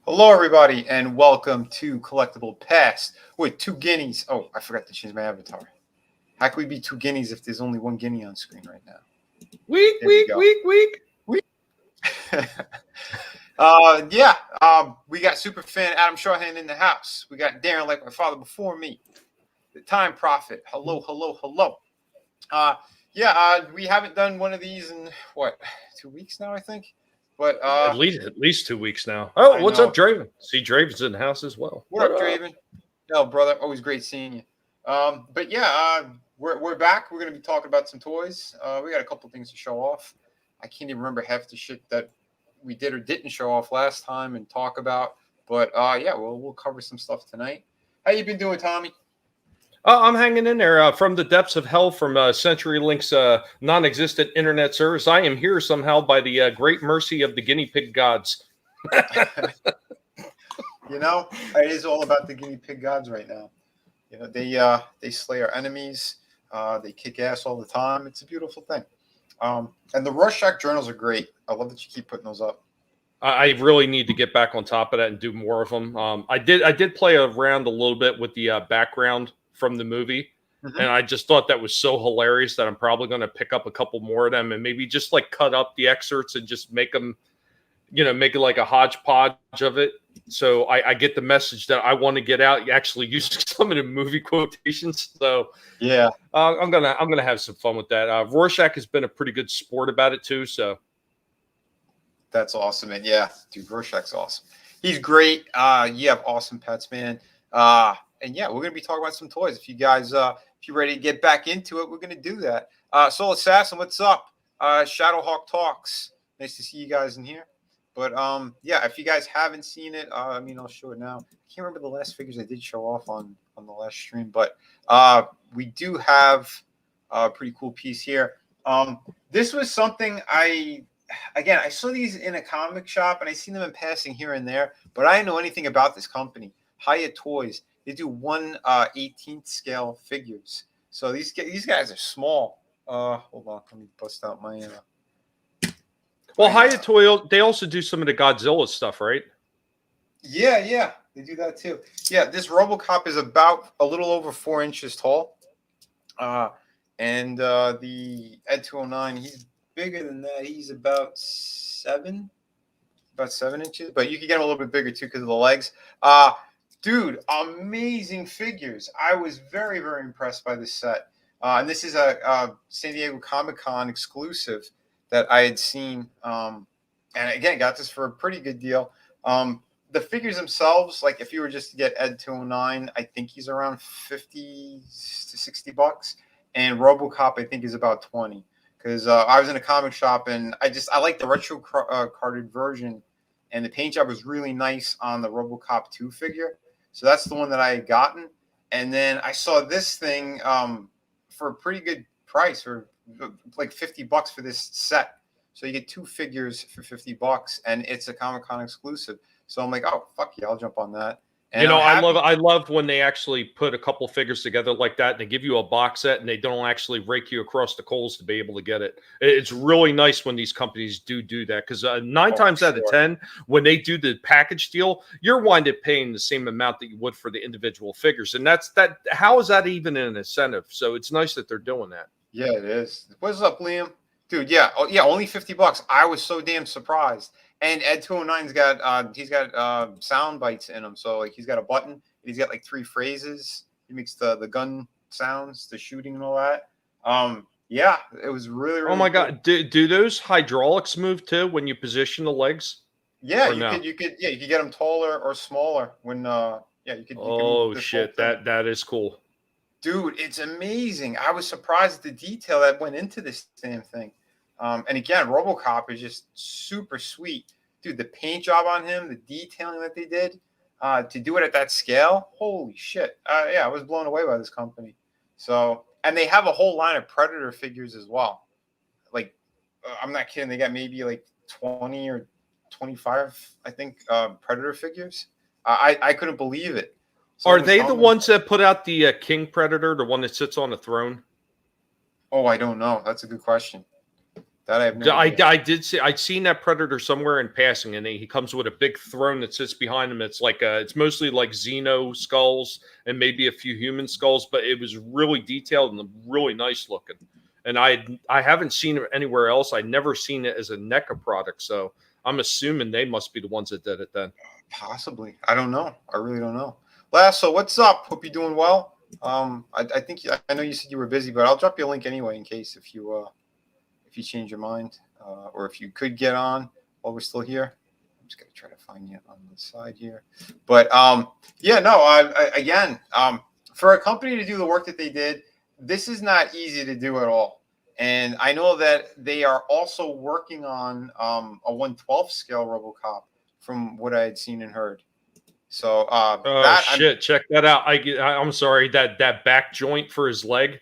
Hello, everybody, and welcome to Collectible Past with two guineas. Oh, I forgot to change my avatar. How can we be two guineas if there's only one guinea on screen right now? Weak. We got Superfan Adam Shawhan in the house. We got Darren, like my father before me. The Time Prophet. Hello. We haven't done one of these in, 2 weeks now, I think? But at least 2 weeks now. Oh, what's up, Draven? See, Draven's in the house as well. What up, Draven? No, brother. Always great seeing you. We're back. We're going to be talking about some toys. We got a couple things to show off. I can't even remember half the shit that we did or didn't show off last time and talk about. But we'll cover some stuff tonight. How you been doing, Tommy? I'm hanging in there from the depths of hell from CenturyLink's non-existent internet service. I am here somehow by the great mercy of the guinea pig gods. You know, it is all about the guinea pig gods right now. You know, they slay our enemies. They kick ass all the time. It's a beautiful thing. And the Rorschach journals are great. I love that you keep putting those up. I really need to get back on top of that and do more of them. I did play around a little bit with the background from the movie, and I just thought that was so hilarious that I'm probably going to pick up a couple more of them and maybe just like cut up the excerpts and just make them, make it like a hodgepodge of it. So I get the message that I want to get out. You actually use some of the movie quotations. So yeah, I'm gonna have some fun with that. Rorschach has been a pretty good sport about it too. So that's awesome, and yeah, dude, Rorschach's awesome. He's great. You have awesome pets, man. And yeah, we're going to be talking about some toys. If you guys, if you're ready to get back into it, we're going to do that. Soul Assassin, what's up? Shadowhawk Talks. Nice to see you guys in here. But if you guys haven't seen it, I'll show it now. I can't remember the last figures I did show off on the last stream, but we do have a pretty cool piece here. This was something I saw these in a comic shop and I seen them in passing here and there, but I didn't know anything about this company, Hyatt Toys. They do 1/18th scale figures. So these guys are small. Hold on, let me bust out my. Hyatt Toy, they also do some of the Godzilla stuff, right? Yeah, they do that too. Yeah, this RoboCop is about a little over 4 inches tall, and the Ed 209, he's bigger than that. He's about 7 inches, but you can get him a little bit bigger too because of the legs. Dude, amazing figures. I was very, very impressed by this set. And this is a San Diego Comic-Con exclusive that I had seen. And again, got this for a pretty good deal. The figures themselves, like if you were just to get Ed 209, I think he's around $50 to $60. And RoboCop, I think, is about 20. Because I was in a comic shop and I like the retro carded version. And the paint job was really nice on the RoboCop 2 figure. So that's the one that I had gotten. And then I saw this thing for a pretty good price, or like $50 for this set. So you get 2 figures for $50, and it's a Comic-Con exclusive. So I'm like, oh, fuck yeah, I'll jump on that. And I love when they actually put a couple figures together like that and they give you a box set and they don't actually rake you across the coals to be able to get it. It's really nice when these companies do that, because 9 times out of 10, when they do the package deal, you're wind up paying the same amount that you would for the individual figures. And that's that. How is that even an incentive? So it's nice that they're doing that. Yeah, it is. What's up, Liam? Dude, yeah. Oh, yeah, only $50. I was so damn surprised. And Ed 209's got he's got sound bites in him. So like he's got a button. He's got like 3 phrases. He makes the gun sounds, the shooting and all that. Yeah, it was really, really oh my God. Do those hydraulics move too when you position the legs? Yeah, you could get them taller or smaller when you could. Oh shit, that is cool. Dude, it's amazing. I was surprised at the detail that went into this damn thing. And again, RoboCop is just super sweet. Dude, the paint job on him, the detailing that they did, to do it at that scale, holy shit. I was blown away by this company. So, and they have a whole line of Predator figures as well. Like, I'm not kidding. They got maybe like 20 or 25, I think, Predator figures. I couldn't believe it. Are Someone was they the telling me. ones that put out the King Predator, the one that sits on the throne? Oh, I don't know. That's a good question. That I have no idea. I did see. I'd seen that Predator somewhere in passing, and he comes with a big throne that sits behind him. It's like it's mostly like Xeno skulls and maybe a few human skulls, but it was really detailed and really nice looking. And I haven't seen it anywhere else. I never seen it as a NECA product, so I'm assuming they must be the ones that did it then. Possibly. I don't know. I really don't know. Lasso, what's up? Hope you're doing well. I think I know you said you were busy, but I'll drop you a link anyway in case if you change your mind, or if you could get on while we're still here. I'm just gonna try to find you on the side here. But yeah, no. Again, for a company to do the work that they did, this is not easy to do at all. And I know that they are also working on a 1/12 scale RoboCop, from what I had seen and heard. So Check that out. I'm sorry, that back joint for his leg.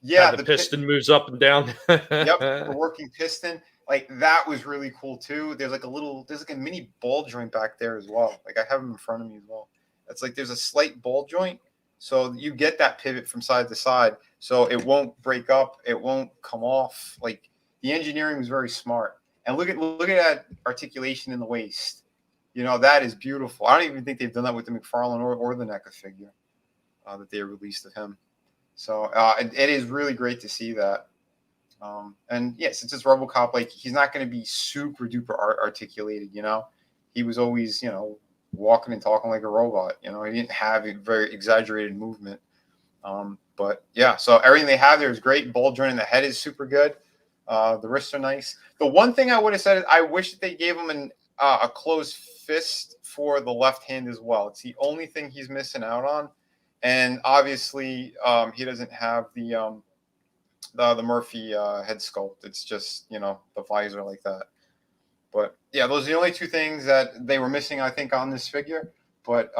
Yeah, the piston moves up and down. Yep, the working piston. Like that was really cool too. There's like a mini ball joint back there as well. Like I have them in front of me as well. It's like there's a slight ball joint, so you get that pivot from side to side, so it won't break up, it won't come off. Like the engineering was very smart. And look at that articulation in the waist. You know, that is beautiful. I don't even think they've done that with the McFarlane or the NECA figure that they released of him. So it is really great to see that. And yeah, since it's RoboCop, like he's not going to be super duper articulated. You know, he was always, you know, walking and talking like a robot. You know, he didn't have a very exaggerated movement. But yeah, so everything they have there is great. Ball joint in the head is super good. The wrists are nice. The one thing I would have said is I wish that they gave him a closed fist for the left hand as well. It's the only thing he's missing out on. And obviously, he doesn't have the Murphy head sculpt. It's just, you know, the visor like that. But yeah, those are the only two things that they were missing, I think, on this figure. But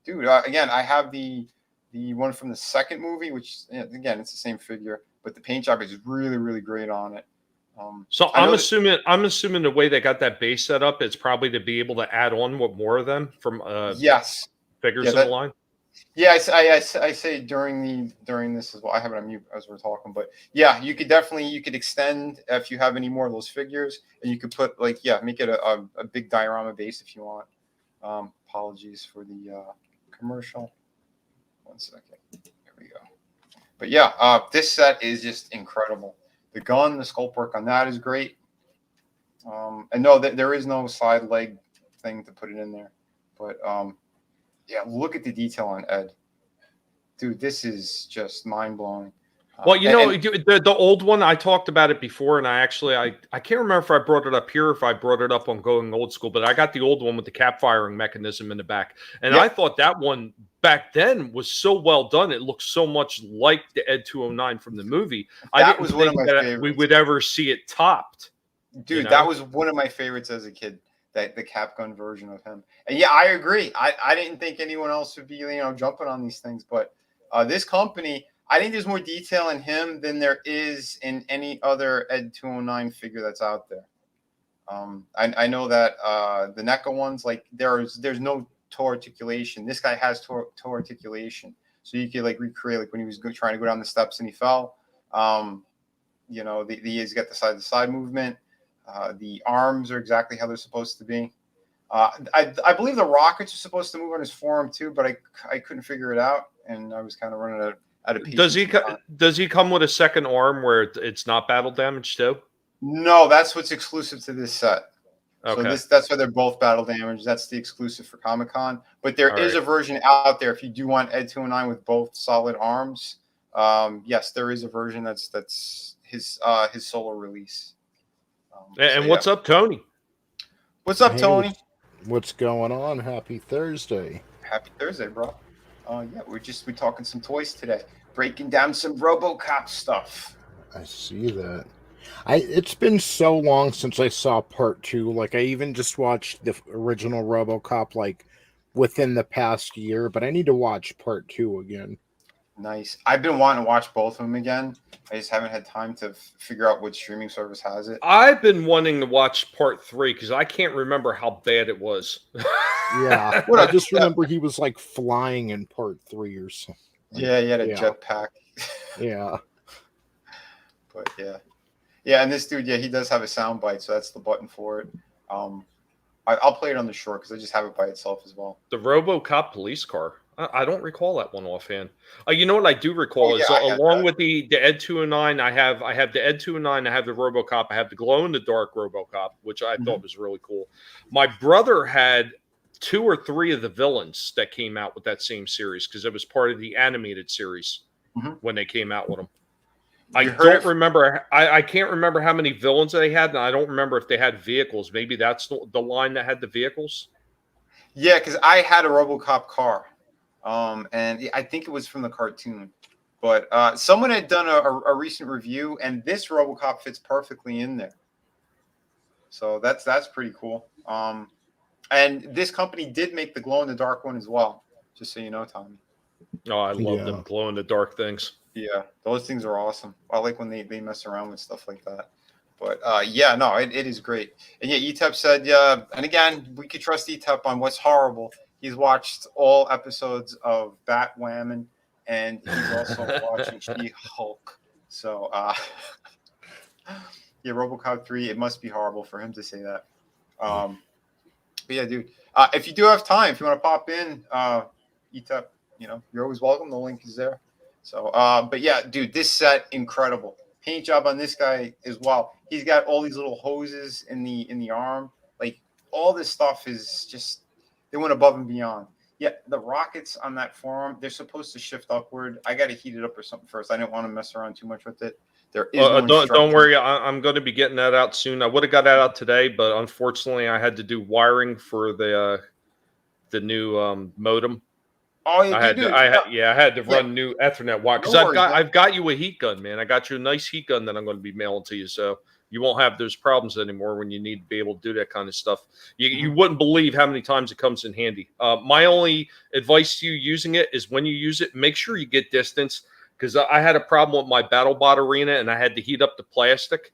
dude, again, I have the one from the second movie, which again, it's the same figure, but the paint job is really, really great on it. So I'm assuming the way they got that base set up is probably to be able to add on with more of them from yes figures in the line. Yeah, I say during this as well. I have it on mute as we're talking, but yeah, you could extend if you have any more of those figures, and you could put make it a big diorama base if you want. Apologies for the commercial. 1 second. There we go. But yeah, this set is just incredible. The gun, the sculpt work on that is great. And no, there is no side leg thing to put it in there, but yeah, look at the detail on Ed. Dude, this is just mind-blowing. Well, the old one, I talked about it before, and I can't remember if I brought it up here or if I brought it up on Going Old School, but I got the old one with the cap firing mechanism in the back. And I thought that one back then was so well done. It looked so much like the Ed 209 from the movie. That was one of my favorites. We would ever see it topped. Dude, that was one of my favorites as a kid. The cap gun version of him. And yeah, I agree. I didn't think anyone else would be, jumping on these things, but this company, I think there's more detail in him than there is in any other Ed 209 figure that's out there. I know that the NECA ones, like there's no toe articulation. This guy has toe articulation, so you could recreate when he was trying to go down the steps and he fell. He's got the side to side movement. The arms are exactly how they're supposed to be. I believe the rockets are supposed to move on his forearm too, but I couldn't figure it out, and I was kind of running out of patience. Does he come with a second arm where it's not battle damage too? No, that's what's exclusive to this set. Okay. So that's why they're both battle damage. That's the exclusive for Comic-Con. But there is a version out there if you do want Ed 209 with both solid arms. Yes, there is a version that's his solo release. What's up, Tony? What's up, Tony? What's going on? Happy Thursday. Happy Thursday, bro. Yeah, we're talking some toys today, breaking down some RoboCop stuff. I see that. It's been so long since I saw part 2. Like, I even just watched the original RoboCop within the past year, but I need to watch part 2 again. Nice. I've been wanting to watch both of them again. I just haven't had time to figure out which streaming service has it. I've been wanting to watch part 3 because I can't remember how bad it was. Yeah, What I a just remember he was like flying in part 3 or something. yeah, he had a Yeah. jetpack. Yeah. But yeah, and this dude, yeah, he does have a sound bite, so that's the button for it. I'll play it on the short because I just have it by itself as well. The RoboCop police car. I don't recall that one offhand. You know what I do recall Oh is yeah, I had along that. with the Ed 209, I have the Ed 209, I have the RoboCop, I have the glow in the dark RoboCop, which I thought was really cool. My brother had 2 or 3 of the villains that came out with that same series because it was part of the animated series Mhm. when they came out with them. You I heard don't it. remember. I can't remember how many villains they had, and I don't remember if they had vehicles. Maybe that's the line that had the vehicles. Yeah, because I had a RoboCop car, and I think it was from the cartoon. But someone had done a recent review, and this RoboCop fits perfectly in there. So that's pretty cool. And this company did make the glow in the dark one as well. Just so you know, Tommy. Oh, I love them Yeah. glow in the dark things. Yeah, those things are awesome. I like when they mess around with stuff like that. But yeah, no, it is great. And yeah, ETEP said, yeah, and again, we could trust ETEP on what's horrible. He's watched all episodes of Batwoman, and he's also watching She-Hulk. So yeah, RoboCop 3, it must be horrible for him to say that. But yeah, dude, if you do have time, if you want to pop in, ETEP, you're always welcome. The link is there. So, but yeah, dude, this set incredible. Paint job on this guy as well. He's got all these little hoses in the arm. Like all this stuff is just they went above and beyond. Yeah, the rockets on that forearm, they're supposed to shift upward. I got to heat it up or something first. I didn't want to mess around too much with it. There is no Don't instruction. worry. I'm going to be getting that out soon. I would have got that out today, but unfortunately, I had to do wiring for the new modem. Oh, yeah, I had to, dude. No, I had to yeah, run new Ethernet wire because no worries, man. I've got you a heat gun, man. I got you a nice heat gun that I'm going to be mailing to you, so you won't have those problems anymore when you need to be able to do that kind of stuff. You wouldn't believe how many times it comes in handy. My only advice to you using it is when you use it, make sure you get distance because I had a problem with my BattleBot arena and I had to heat up the plastic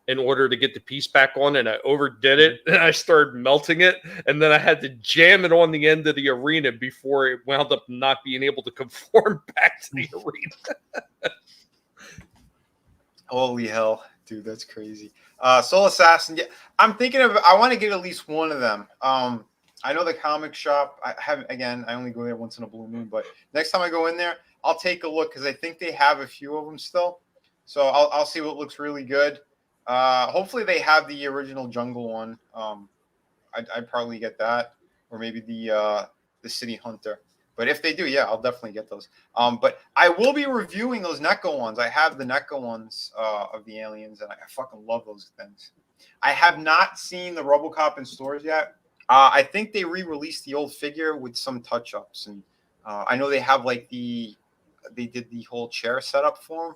in order to get the piece back on, and I overdid it, and I started melting it, and then I had to jam it on the end of the arena before it wound up not being able to conform back to the arena. Holy hell, dude, that's crazy. Soul Assassin, yeah, I'm thinking of. I want to get at least one of them. I know the comic shop. I haven't. Again, I only go there once in a blue moon. But next time I go in there, I'll take a look because I think they have a few of them still. So I'll see what looks really good. Hopefully they have the original Jungle one. I'd probably get that, or maybe the City Hunter. But if they do, yeah, I'll definitely get those. But I will be reviewing those NECA ones. I have the NECA ones of the aliens, and I fucking love those things. I have not seen the RoboCop in stores yet. I think they re-released the old figure with some touch-ups, and I know they have they did the whole chair setup for him.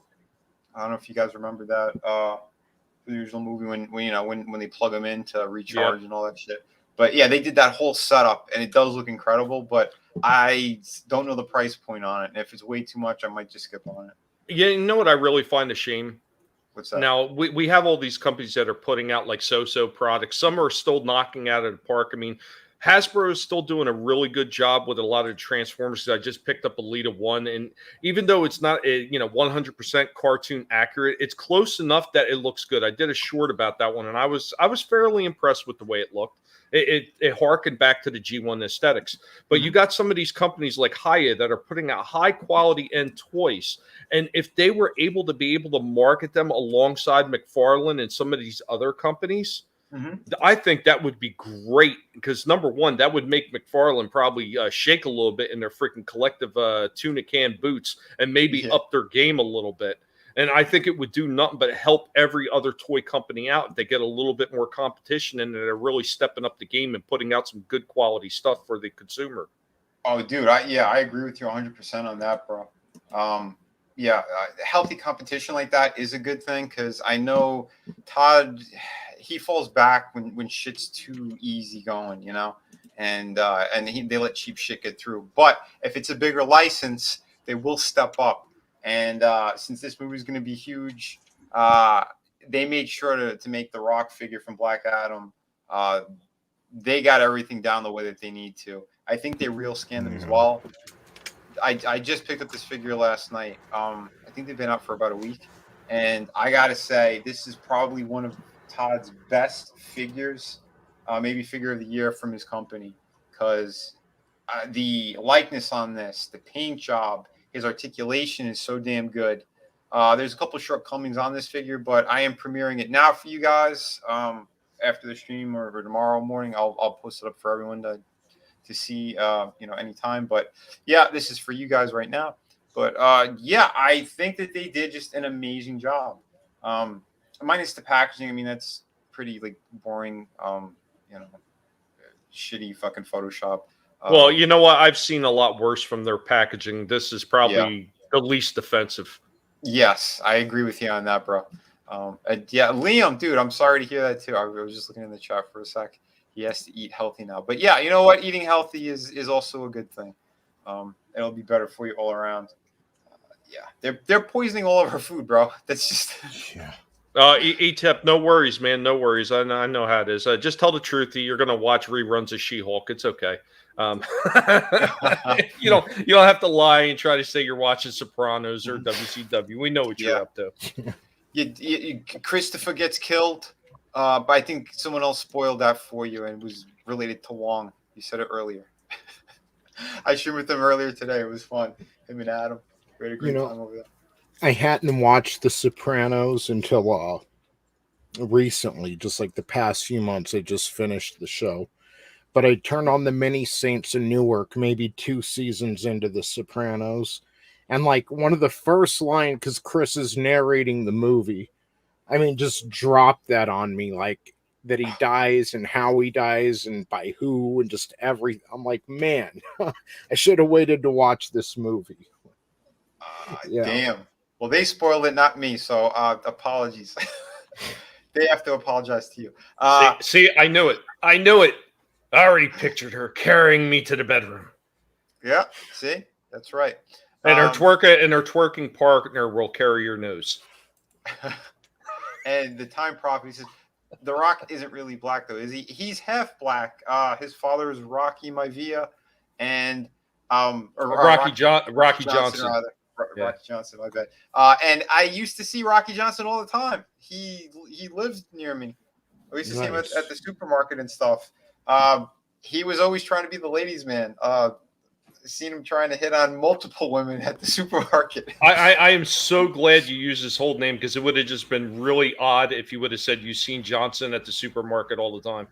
I don't know if you guys remember that. The usual movie when they plug them in to recharge and all that shit. But yeah, they did that whole setup, and it does look incredible. But I don't know the price point on it. And if it's way too much, I might just skip on it. Yeah, you know what I really find a shame? What's that? Now, we have all these companies that are putting out like so-so products. Some are still knocking out of the park. I mean, Hasbro is still doing a really good job with a lot of Transformers. I just picked up Elita 1, and even though it's not 100% cartoon accurate, it's close enough that it looks good. I did a short about that one, and I was fairly impressed with the way it looked. It harkened back to the G1 aesthetics. But you got some of these companies like Hiya that are putting out high quality end toys. And if they were able to market them alongside McFarlane and some of these other companies, I think that would be great because number one, that would make McFarlane probably shake a little bit in their freaking collective tuna can boots and maybe up their game a little bit. And I think it would do nothing but help every other toy company out. They get a little bit more competition and they're really stepping up the game and putting out some good quality stuff for the consumer. Oh, dude, I agree with you 100% on that, bro. Healthy competition like that is a good thing because I know Todd, he falls back when shit's too easy going, and they let cheap shit get through. But if it's a bigger license, they will step up. And since this movie is going to be huge, they made sure to make the Rock figure from Black Adam they got everything down the way that they need to. I think they real scanned them as well. I just picked up this figure last night. I think they've been out for about a week, and I gotta say this is probably one of Todd's best figures, maybe figure of the year from his company, because the likeness on this, the paint job, his articulation is so damn good. There's a couple shortcomings on this figure, but I am premiering it now for you guys. After the stream or tomorrow morning, I'll post it up for everyone to see, anytime. But yeah, this is for you guys right now. But yeah, I think that they did just an amazing job. Minus the packaging. I mean, that's pretty like boring. Shitty fucking Photoshop. Well, you know what? I've seen a lot worse from their packaging. This is probably the least offensive. Yes, I agree with you on that, bro. Yeah, Liam, dude, I'm sorry to hear that too. I was just looking in the chat for a sec. He has to eat healthy now. But yeah, you know what? Eating healthy is also a good thing. It'll be better for you all around. Yeah, they're poisoning all of our food, bro. That's just Yeah. ETEP, no worries, man. No worries. I know how it is. Just tell the truth. You're going to watch reruns of She-Hulk. It's okay. You don't have to lie and try to say you're watching Sopranos or WCW. We know what you're up to. Christopher gets killed, but I think someone else spoiled that for you, and it was related to Wong. You said it earlier. I streamed with them earlier today. It was fun. Him and Adam. We had a great time over there. I hadn't watched The Sopranos until recently, just like the past few months. I just finished the show. But I turned on the Mini Saints in Newark maybe 2 seasons into The Sopranos. And like one of the first lines, because Chris is narrating the movie, I mean, just dropped that on me, like that he dies and how he dies and by who and just everything. I'm like, man, I should have waited to watch this movie. Damn. Well, they spoiled it, not me. So apologies. They have to apologize to you. See, I knew it. I knew it. I already pictured her carrying me to the bedroom. Yeah, see? That's right. And her twerking partner will carry your nose. And the Time Prophet, he says, The Rock isn't really black, though, is he? He's half black. His father is Rocky Maivia and Rocky Johnson. Rocky Johnson, my bad. And I used to see Rocky Johnson all the time. He lived near me. I used to see him at the supermarket and stuff. He was always trying to be the ladies' man. Seen him trying to hit on multiple women at the supermarket. I am so glad you used his whole name, because it would have just been really odd if you would have said you've seen Johnson at the supermarket all the time.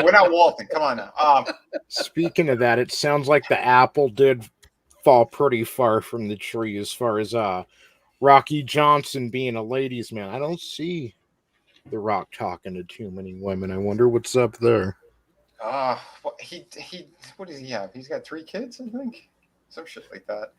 We're not Walton. Come on now. Speaking of that, it sounds like the apple did fall pretty far from the tree as far as Rocky Johnson being a ladies' man. I don't see The Rock talking to too many women. I wonder what's up there. He what does he have? He's got 3 kids, I think. Some shit like that.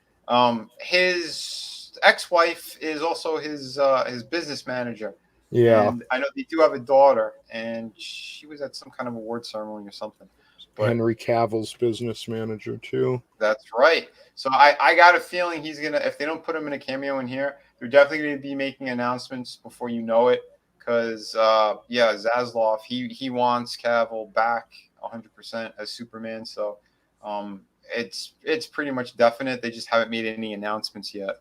His ex-wife is also his business manager. Yeah. And I know they do have a daughter, and she was at some kind of award ceremony or something. But Henry Cavill's business manager too. That's right. So I got a feeling he's gonna, if they don't put him in a cameo in here, they're definitely gonna be making announcements before you know it. Because Zaslav, he wants Cavill back 100% as Superman. So it's pretty much definite. They just haven't made any announcements yet.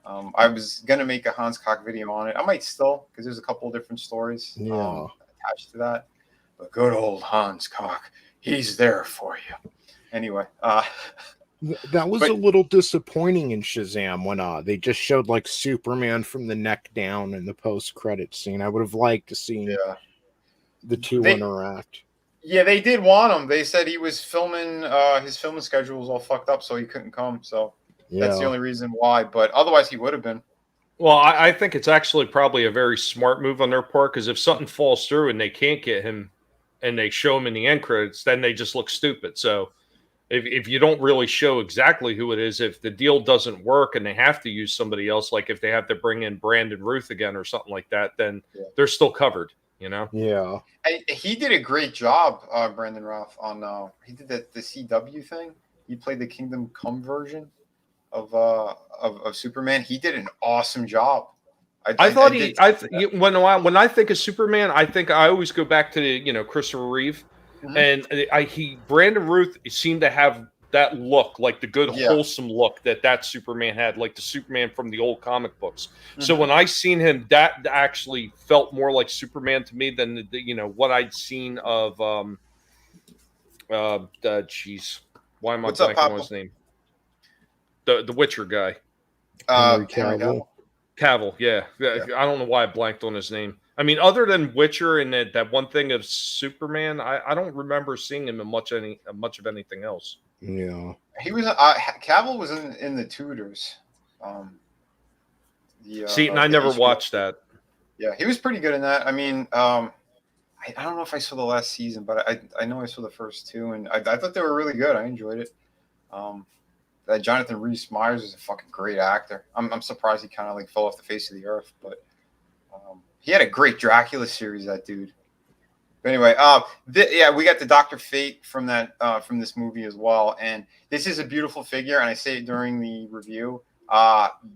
I was gonna make a Hans Cock video on it. I might still, because there's a couple of different stories attached to that. But good old Hans Cock, he's there for you. Anyway, that was a little disappointing in Shazam when they just showed like Superman from the neck down in the post-credit scene. I would have liked to see the two interact. Yeah, they did want him. They said he was filming, his filming schedule was all fucked up, so he couldn't come. So that's the only reason why. But otherwise, he would have been. Well, I think it's actually probably a very smart move on their part, because if something falls through and they can't get him and they show him in the end credits, then they just look stupid. So if you don't really show exactly who it is, if the deal doesn't work and they have to use somebody else, like if they have to bring in Brandon Ruth again or something like that, then they're still covered, you know? Yeah. He did a great job, Brandon Routh, on he did the CW thing. He played the Kingdom Come version of Superman. He did an awesome job. I thought did when I think of Superman, I always go back to Christopher Reeve, Mhm. and Brandon Ruth seemed to have that look, like the good Yeah. wholesome look that Superman had, like the Superman from the old comic books. So Mhm. when I seen him, that actually felt more like Superman to me than what I'd seen of jeez, why am I What's up, blanking on Papa? his name? The Witcher guy. Henry Henry Cavill. Cavill. Cavill, yeah. Yeah. I don't know why I blanked on his name. I mean, other than Witcher and that one thing of Superman, I don't remember seeing him in much of anything else. Yeah. He was Cavill was in the Tudors. Um, See, and I the never HBO. watched that. Yeah, he was pretty good in that. I mean, I don't know if I saw the last season, but I know I saw the first two, and I thought they were really good. I enjoyed it. Um, that Jonathan Rhys Meyers is a fucking great actor. I'm surprised he kind of like fell off the face of the earth, but he had a great Dracula series. That dude. But anyway, yeah, we got the Doctor Fate from from this movie as well, and this is a beautiful figure. And I say it during the review.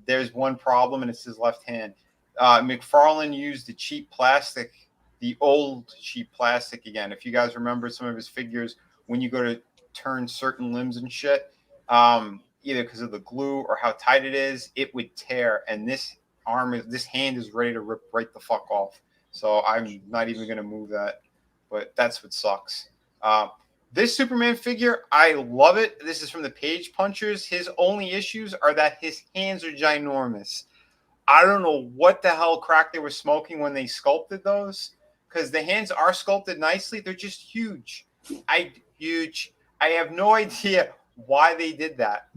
There's one problem, and it's his left hand. McFarlane used the cheap plastic, the old cheap plastic again. If you guys remember some of his figures, when you go to turn certain limbs and shit, either because of the glue or how tight it is, it would tear. And this hand is ready to rip right the fuck off. So I'm not even gonna move that. But that's what sucks. This Superman figure, I love it. This is from the Page Punchers. His only issues are that his hands are ginormous. I don't know what the hell crack they were smoking when they sculpted those, because the hands are sculpted nicely. They're just huge. Huge. I have no idea why they did that.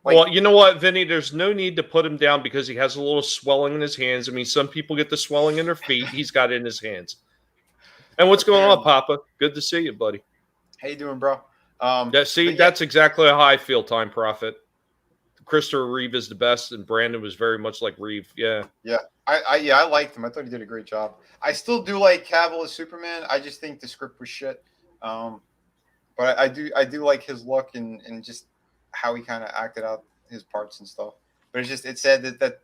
Like, Well, you know what, Vinny? There's no need to put him down because he has a little swelling in his hands. I mean, some people get the swelling in their feet. He's got it in his hands. And what's going on, apparently. Papa? Good to see you, buddy. How you doing, bro? See, But yeah, that's exactly how I feel, Time Prophet. Christopher Reeve is the best, and Brandon was very much like Reeve. Yeah. yeah. I liked him. I thought he did a great job. I still do like Cavill as Superman. I just think the script was shit. But I do like his look and just how he kind of acted out his parts and stuff. But it said that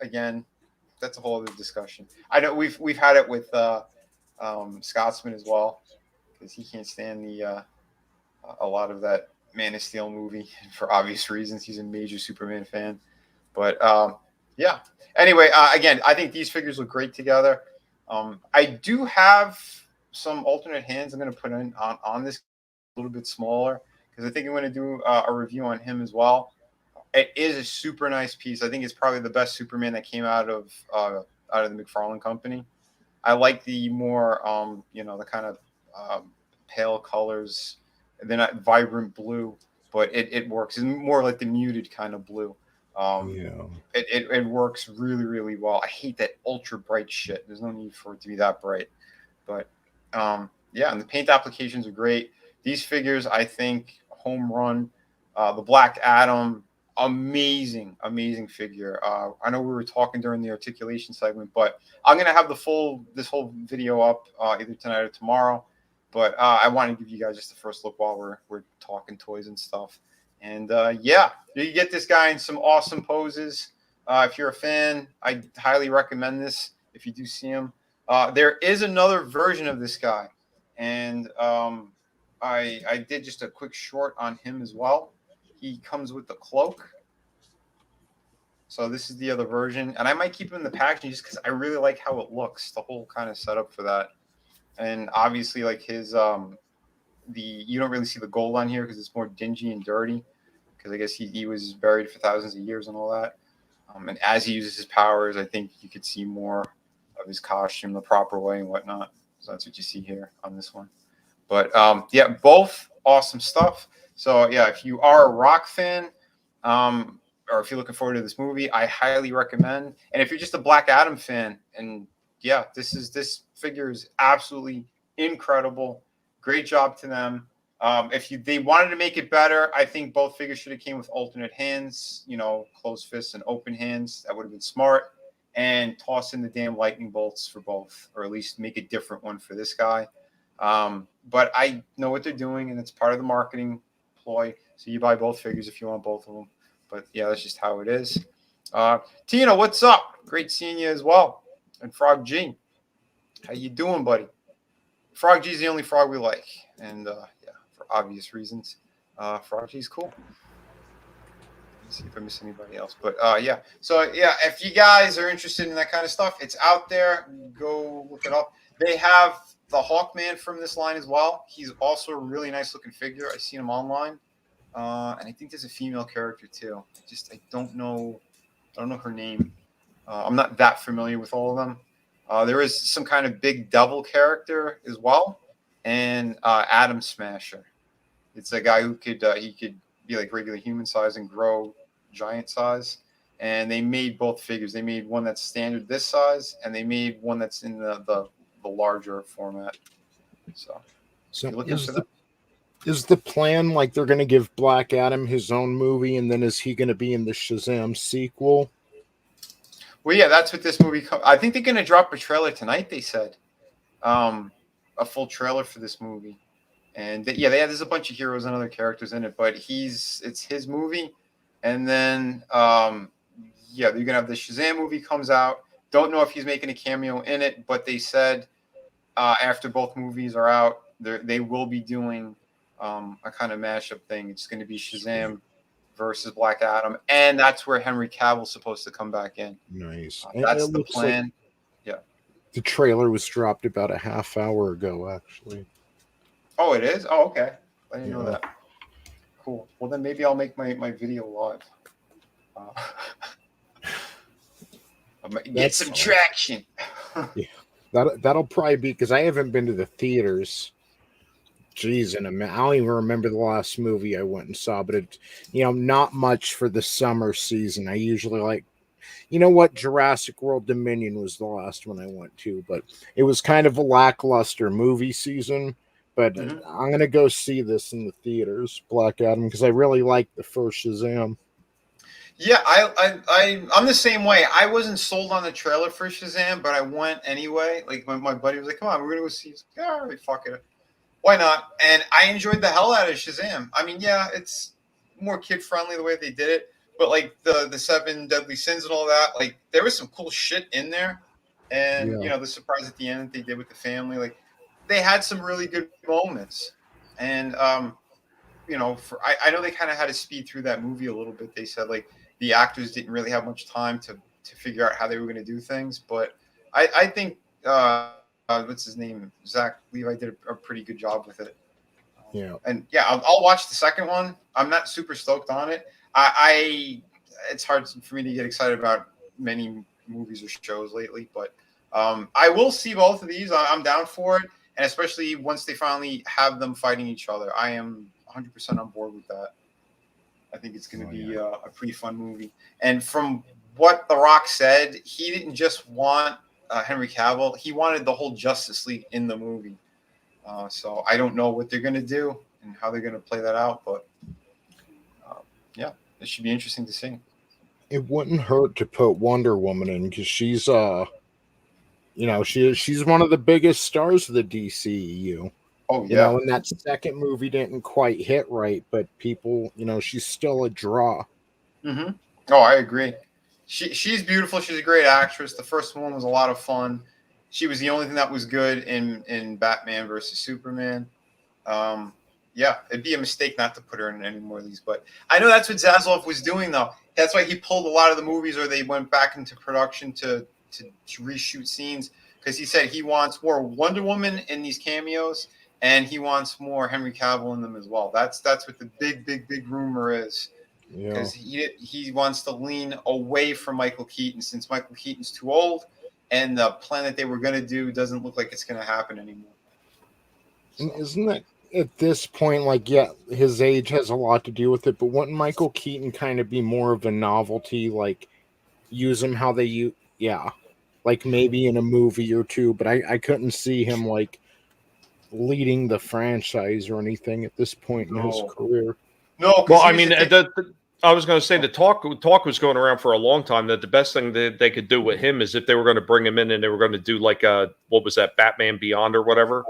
again, that's a whole other discussion. I know we've had it with Scotsman as well, because he can't stand a lot of that Man of Steel movie for obvious reasons. He's a major Superman fan. But yeah. Anyway, again, I think these figures look great together. I do have some alternate hands I'm going to put in on this, a little bit smaller, because I think I'm going to do a review on him as well. It is a super nice piece. I think it's probably the best Superman that came out of the McFarlane Company. I like the more the kind of pale colors. They're not vibrant blue, but it works. It's more like the muted kind of blue. Yeah. It works really, really well. I hate that ultra bright shit. There's no need for it to be that bright. But yeah, and the paint applications are great. These figures, I think, home run. The Black Adam, amazing figure. I know we were talking during the articulation segment, but I'm gonna have this whole video up either tonight or tomorrow. But I want to give you guys just the first look while we're talking toys and stuff. And yeah, you get this guy in some awesome poses. If you're a fan, I highly recommend this. If you do see him, there is another version of this guy, and I did just a quick short on him as well. He comes with the cloak. So this is the other version, and I might keep him in the packaging just because I really like how it looks. The whole kind of setup for that, and obviously like his you don't really see the gold on here because it's more dingy and dirty, because I guess he was buried for thousands of years and all that. And as he uses his powers, I think you could see more of his costume the proper way and whatnot. So that's what you see here on this one. But yeah, both awesome stuff. So yeah, if you are a Rock fan, or if you're looking forward to this movie, I highly recommend. And if you're just a Black Adam fan, and yeah, this figure is absolutely incredible. Great job to them. If they wanted to make it better, I think both figures should have came with alternate hands, closed fists and open hands. That would have been smart. And toss in the damn lightning bolts for both, or at least make a different one for this guy. But I know what they're doing, and it's part of the marketing ploy. So you buy both figures if you want both of them. But yeah, that's just how it is. Tina, what's up? Great seeing you as well. And Frog G, how you doing, buddy? Frog G is the only frog we like, and yeah, for obvious reasons. Frog G's cool. Let's see if I miss anybody else, but yeah. So yeah, if you guys are interested in that kind of stuff, it's out there. Go look it up. They have the Hawkman from this line as well. He's also a really nice looking figure. I've seen him online, and I think there's a female character too. I don't know her name. I'm not that familiar with all of them. There is some kind of big devil character as well, and Atom Smasher. It's a guy who could be like regular human size and grow giant size. And they made both figures. They made one that's standard this size, and they made one that's in the larger format. So is the plan like they're going to give Black Adam his own movie, and then is he going to be in the Shazam sequel? Well, yeah, that's what this movie. I think they're going to drop a trailer tonight. They said, a full trailer for this movie, and there's a bunch of heroes and other characters in it, but it's his movie, and then they're going to have the Shazam movie comes out. Don't know if he's making a cameo in it, but they said after both movies are out, they will be doing a kind of mashup thing. It's going to be Shazam versus Black Adam, and that's where Henry Cavill's supposed to come back in. Nice. That's the plan. Like the trailer was dropped about a half hour ago, actually. Oh, it is? Oh, okay. I didn't know that. Cool. Well, then maybe I'll make my video live. Get some traction. Yeah, that'll probably be because I haven't been to the theaters. Jeez, I don't even remember the last movie I went and saw, but it, not much for the summer season. I usually like, Jurassic World Dominion was the last one I went to, but it was kind of a lackluster movie season. But I'm gonna go see this in the theaters, Black Adam, because I really like the first Shazam. Yeah, I'm the same way. I wasn't sold on the trailer for Shazam, but I went anyway. Like my buddy was like, "Come on, we're gonna go see." Yeah, all right, fuck it. Why not? And I enjoyed the hell out of Shazam. I mean, yeah, it's more kid friendly the way they did it, but like the 7 deadly sins and all that, like there was some cool shit in there. And the surprise at the end that they did with the family, like they had some really good moments. And I know they kind of had to speed through that movie a little bit. They said like the actors didn't really have much time to figure out how they were going to do things, but I think what's his name? Zach Levi did a pretty good job with it. And I'll watch the second one. I'm not super stoked on it. It's hard for me to get excited about many movies or shows lately, but I will see both of these. I'm down for it, and especially once they finally have them fighting each other, I am 100% on board with that. I think it's going to be a pretty fun movie. And from what The Rock said, he didn't just want Henry Cavill. He wanted the whole Justice League in the movie. So I don't know what they're going to do and how they're going to play that out, but it should be interesting to see. It wouldn't hurt to put Wonder Woman in because she's she's one of the biggest stars of the DCEU. Oh yeah. And that second movie didn't quite hit right, but people, she's still a draw. Mm-hmm. Oh, I agree. She's beautiful. She's a great actress. The first one was a lot of fun. She was the only thing that was good in Batman versus Superman. It'd be a mistake not to put her in any more of these. But I know that's what Zaslav was doing, though. That's why he pulled a lot of the movies, or they went back into production to reshoot scenes, because he said he wants more Wonder Woman in these cameos, and he wants more Henry Cavill in them as well. That's what the big rumor is. Because he wants to lean away from Michael Keaton, since Michael Keaton's too old, and the plan that they were going to do doesn't look like it's going to happen anymore. So. Isn't that at this point, his age has a lot to do with it, but wouldn't Michael Keaton kind of be more of a novelty, like use him how they use, like maybe in a movie or two, but I couldn't see him like leading the franchise or anything at this point in his career. No, well, I mean, I was going to say the talk was going around for a long time that the best thing that they could do with him is if they were going to bring him in and they were going to do like what was that, Batman Beyond or whatever,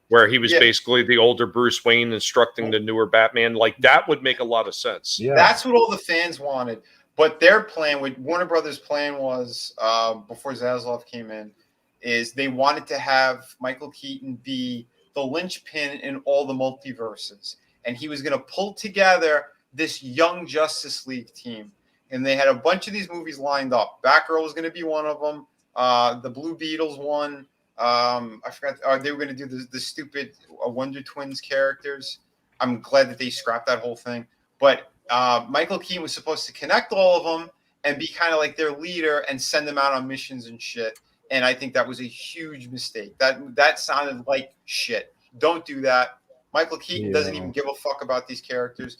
where he was basically the older Bruce Wayne instructing the newer Batman. Like that would make a lot of sense. Yeah. That's what all the fans wanted. But their plan, what Warner Brothers' plan was before Zaslav came in, is they wanted to have Michael Keaton be the linchpin in all the multiverses. And he was going to pull together this young Justice League team. And they had a bunch of these movies lined up. Batgirl was going to be one of them. The Blue Beetles one. I forgot. They were going to do the stupid Wonder Twins characters. I'm glad that they scrapped that whole thing. But Michael Keaton was supposed to connect all of them and be kind of like their leader and send them out on missions and shit. And I think that was a huge mistake. That sounded like shit. Don't do that. Michael Keaton doesn't even give a fuck about these characters.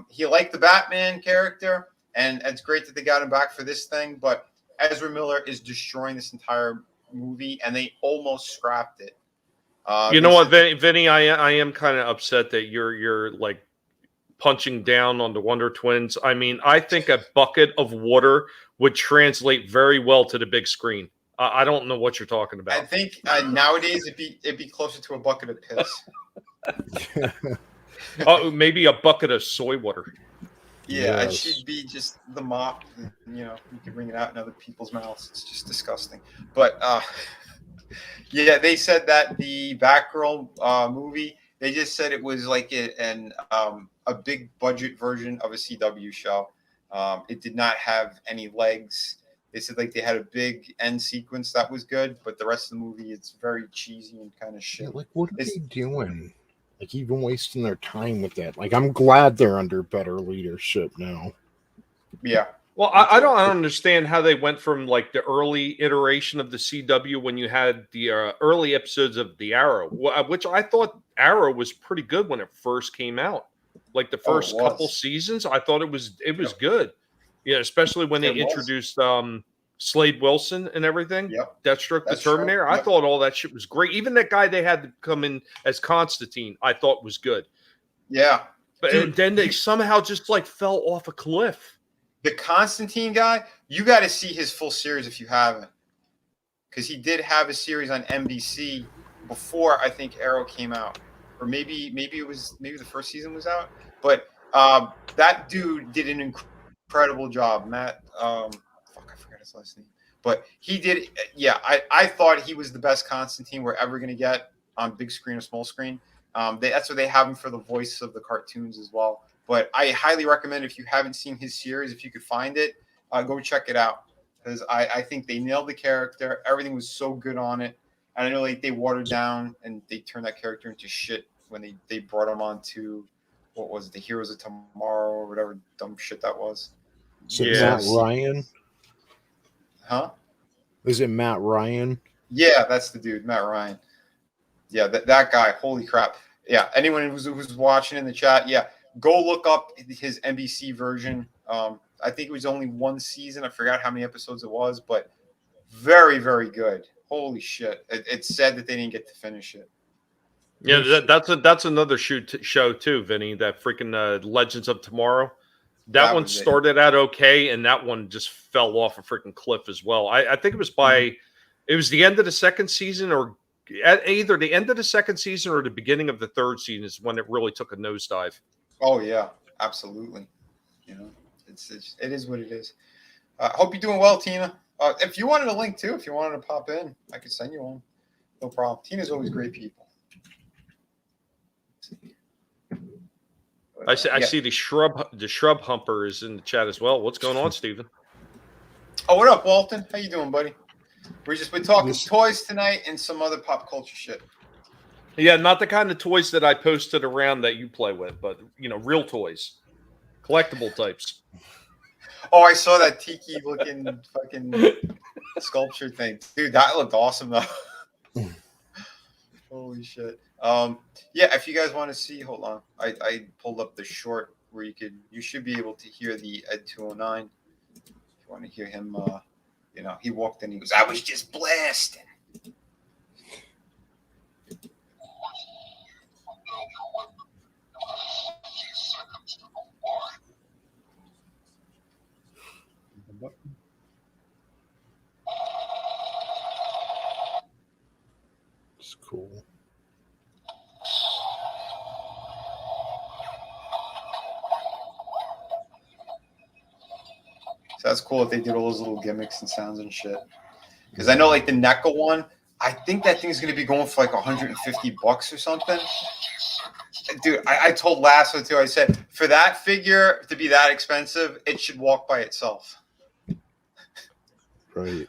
He liked the Batman character, and it's great that they got him back for this thing. But Ezra Miller is destroying this entire movie, and they almost scrapped it. You know what, Vinny? I am kind of upset that you're like punching down on the Wonder Twins. I mean, I think a bucket of water would translate very well to the big screen. I don't know what you're talking about. I think nowadays it'd be closer to a bucket of piss. Maybe a bucket of soy water. Yeah, yes. It should be just the mop. You can bring it out in other people's mouths. It's just disgusting. But yeah, they said that the Batgirl movie. They just said it was like a big budget version of a CW show. It did not have any legs. They said like they had a big end sequence that was good, but the rest of the movie it's very cheesy and kind of shit. Yeah, like what are they doing? Like even wasting their time with that. Like I'm glad they're under better leadership now. Yeah. Well, I don't understand how they went from like the early iteration of the CW when you had the early episodes of the Arrow, which I thought Arrow was pretty good when it first came out. Like the first couple seasons, I thought it was good. Yeah, especially when they introduced Slade Wilson and everything. Yep. Deathstroke the Terminator. Yep. I thought all that shit was great. Even that guy they had to come in as Constantine, I thought was good. Yeah. But then they somehow just like fell off a cliff. The Constantine guy, you got to see his full series if you haven't. Because he did have a series on NBC before I think Arrow came out. Or maybe the first season was out. But that dude did an incredible job. Matt, I forgot his last name. But he did, yeah, I thought he was the best Constantine we're ever going to get on big screen or small screen. That's what they have him for the voice of the cartoons as well. But I highly recommend if you haven't seen his series, if you could find it, go check it out. Because I think they nailed the character. Everything was so good on it. And I know like they watered down and they turned that character into shit when they brought him on to, what was it, the Heroes of Tomorrow or whatever dumb shit that was. So Matt Ryan? Huh? Is it Matt Ryan? Yeah, that's the dude, Matt Ryan. Yeah, that guy, holy crap. Yeah, anyone who's watching in the chat, yeah, go look up his NBC version. I think it was only one season. I forgot how many episodes it was, but very, very good. Holy shit. It's sad that they didn't get to finish it. Yeah, that's another show too, Vinny, that freaking Legends of Tomorrow. That one started out okay, and that one just fell off a freaking cliff as well. I think it was it was the end of the second season, or either the end of the second season or the beginning of the third season is when it really took a nosedive. Oh yeah, absolutely. You know, it is what it is. Hope you're doing well, Tina. If you wanted a link too, if you wanted to pop in, I could send you one. No problem. Tina's always great people. I see the shrub humper is in the chat as well. What's going on, Steven? Oh, what up, Walton? How you doing, buddy? We're talking toys tonight and some other pop culture shit. Yeah, not the kind of toys that I posted around that you play with, but real toys, collectible types. Oh, I saw that tiki looking fucking sculpture thing, dude. That looked awesome though. Holy shit. Yeah, if you guys want to see, hold on. I pulled up the short where you should be able to hear the Ed 209. If you want to hear him, he walked in, he goes, I was just blasting. It's cool. So that's cool if they did all those little gimmicks and sounds and shit. Because I know like the NECA one, I think that thing's gonna be going for like $150 or something. Dude, I told Lasso too. I said for that figure to be that expensive, it should walk by itself. Right.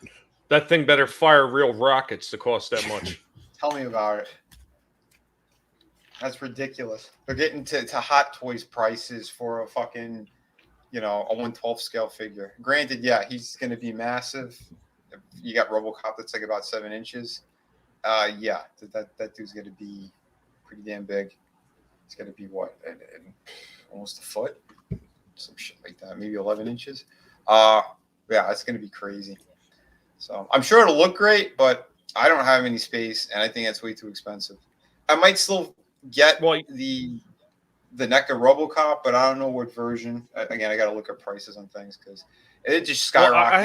That thing better fire real rockets to cost that much. Tell me about it. That's ridiculous. They're getting to Hot Toys prices for a fucking, a 1/12 scale figure. Granted, yeah, he's going to be massive. You got RoboCop that's like about 7 inches. Yeah, that dude's going to be pretty damn big. It's going to be what, almost a foot, some shit like that, maybe 11 inches. Yeah, it's going to be crazy. So I'm sure it'll look great, but I don't have any space, and I think that's way too expensive. I might still get the NECA RoboCop, but I don't know what version. Again, I got to look at prices on things because it just skyrocketed. Well, I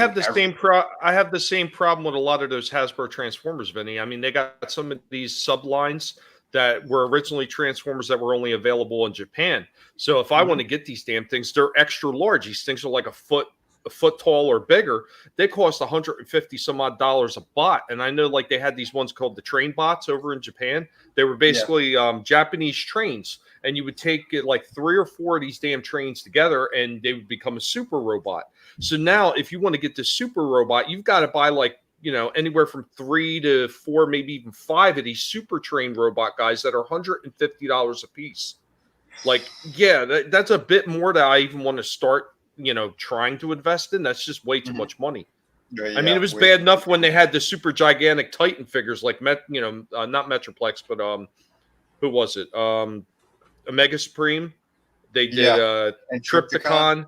have the same problem with a lot of those Hasbro Transformers, Vinny. I mean, they got some of these sublines that were originally Transformers that were only available in Japan. So if I want to get these damn things, they're extra large. These things are like a foot tall or bigger. They cost $150 some odd a bot. And I know like they had these ones called the train bots over in Japan. They were basically Japanese trains, and you would take it like 3 or 4 of these damn trains together and they would become a super robot. So now if you want to get the super robot, you've got to buy like, anywhere from 3 to 4, maybe even 5 of these super trained robot guys that are $150 a piece. Like, yeah, that's a bit more that I even want to start trying to invest in. That's just way too much money. Yeah, I mean, it was bad enough when they had the super gigantic Titan figures like not Metroplex, but who was it? Omega Supreme. They did and Triptychon.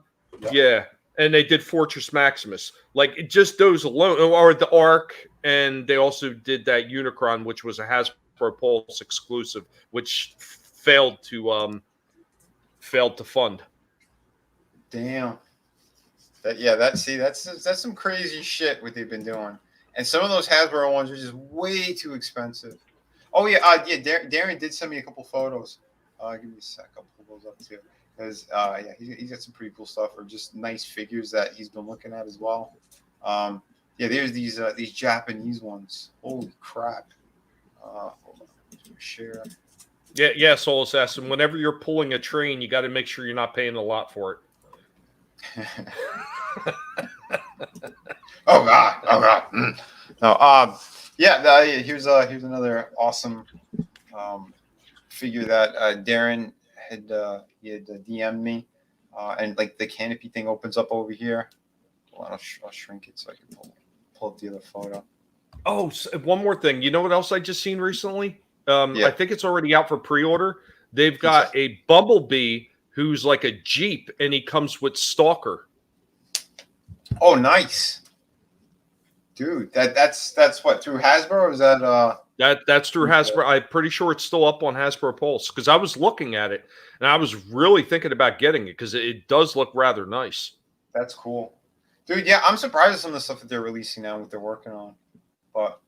Yeah. And they did Fortress Maximus. Like just those alone, or the Ark, and they also did that Unicron, which was a Hasbro Pulse exclusive, which failed to fund. Damn. That's some crazy shit what they've been doing. And some of those Hasbro ones are just way too expensive. Oh yeah, Darren did send me a couple photos. Give me a sec, I'll pull those up too. Because he's got some pretty cool stuff, or just nice figures that he's been looking at as well. There's these Japanese ones. Holy crap. Hold on, share. Yeah, Soul Assassin. Whenever you're pulling a train, you got to make sure you're not paying a lot for it. Oh god. No. Here's another awesome figure that Darren had DM'd me, and like the canopy thing opens up over here. Hold on, I'll shrink it so I can pull up the other photo. Oh, one more thing. You know what else I just seen recently? I think it's already out for pre-order. They've got a Bumblebee who's like a Jeep, and he comes with Stalker. Oh, nice, dude. That's what, through Hasbro, or is that that's through Hasbro. I'm pretty sure it's still up on Hasbro Pulse because I was looking at it and I was really thinking about getting it because it does look rather nice. That's cool, dude. Yeah, I'm surprised at some of the stuff that they're releasing now, what they're working on. But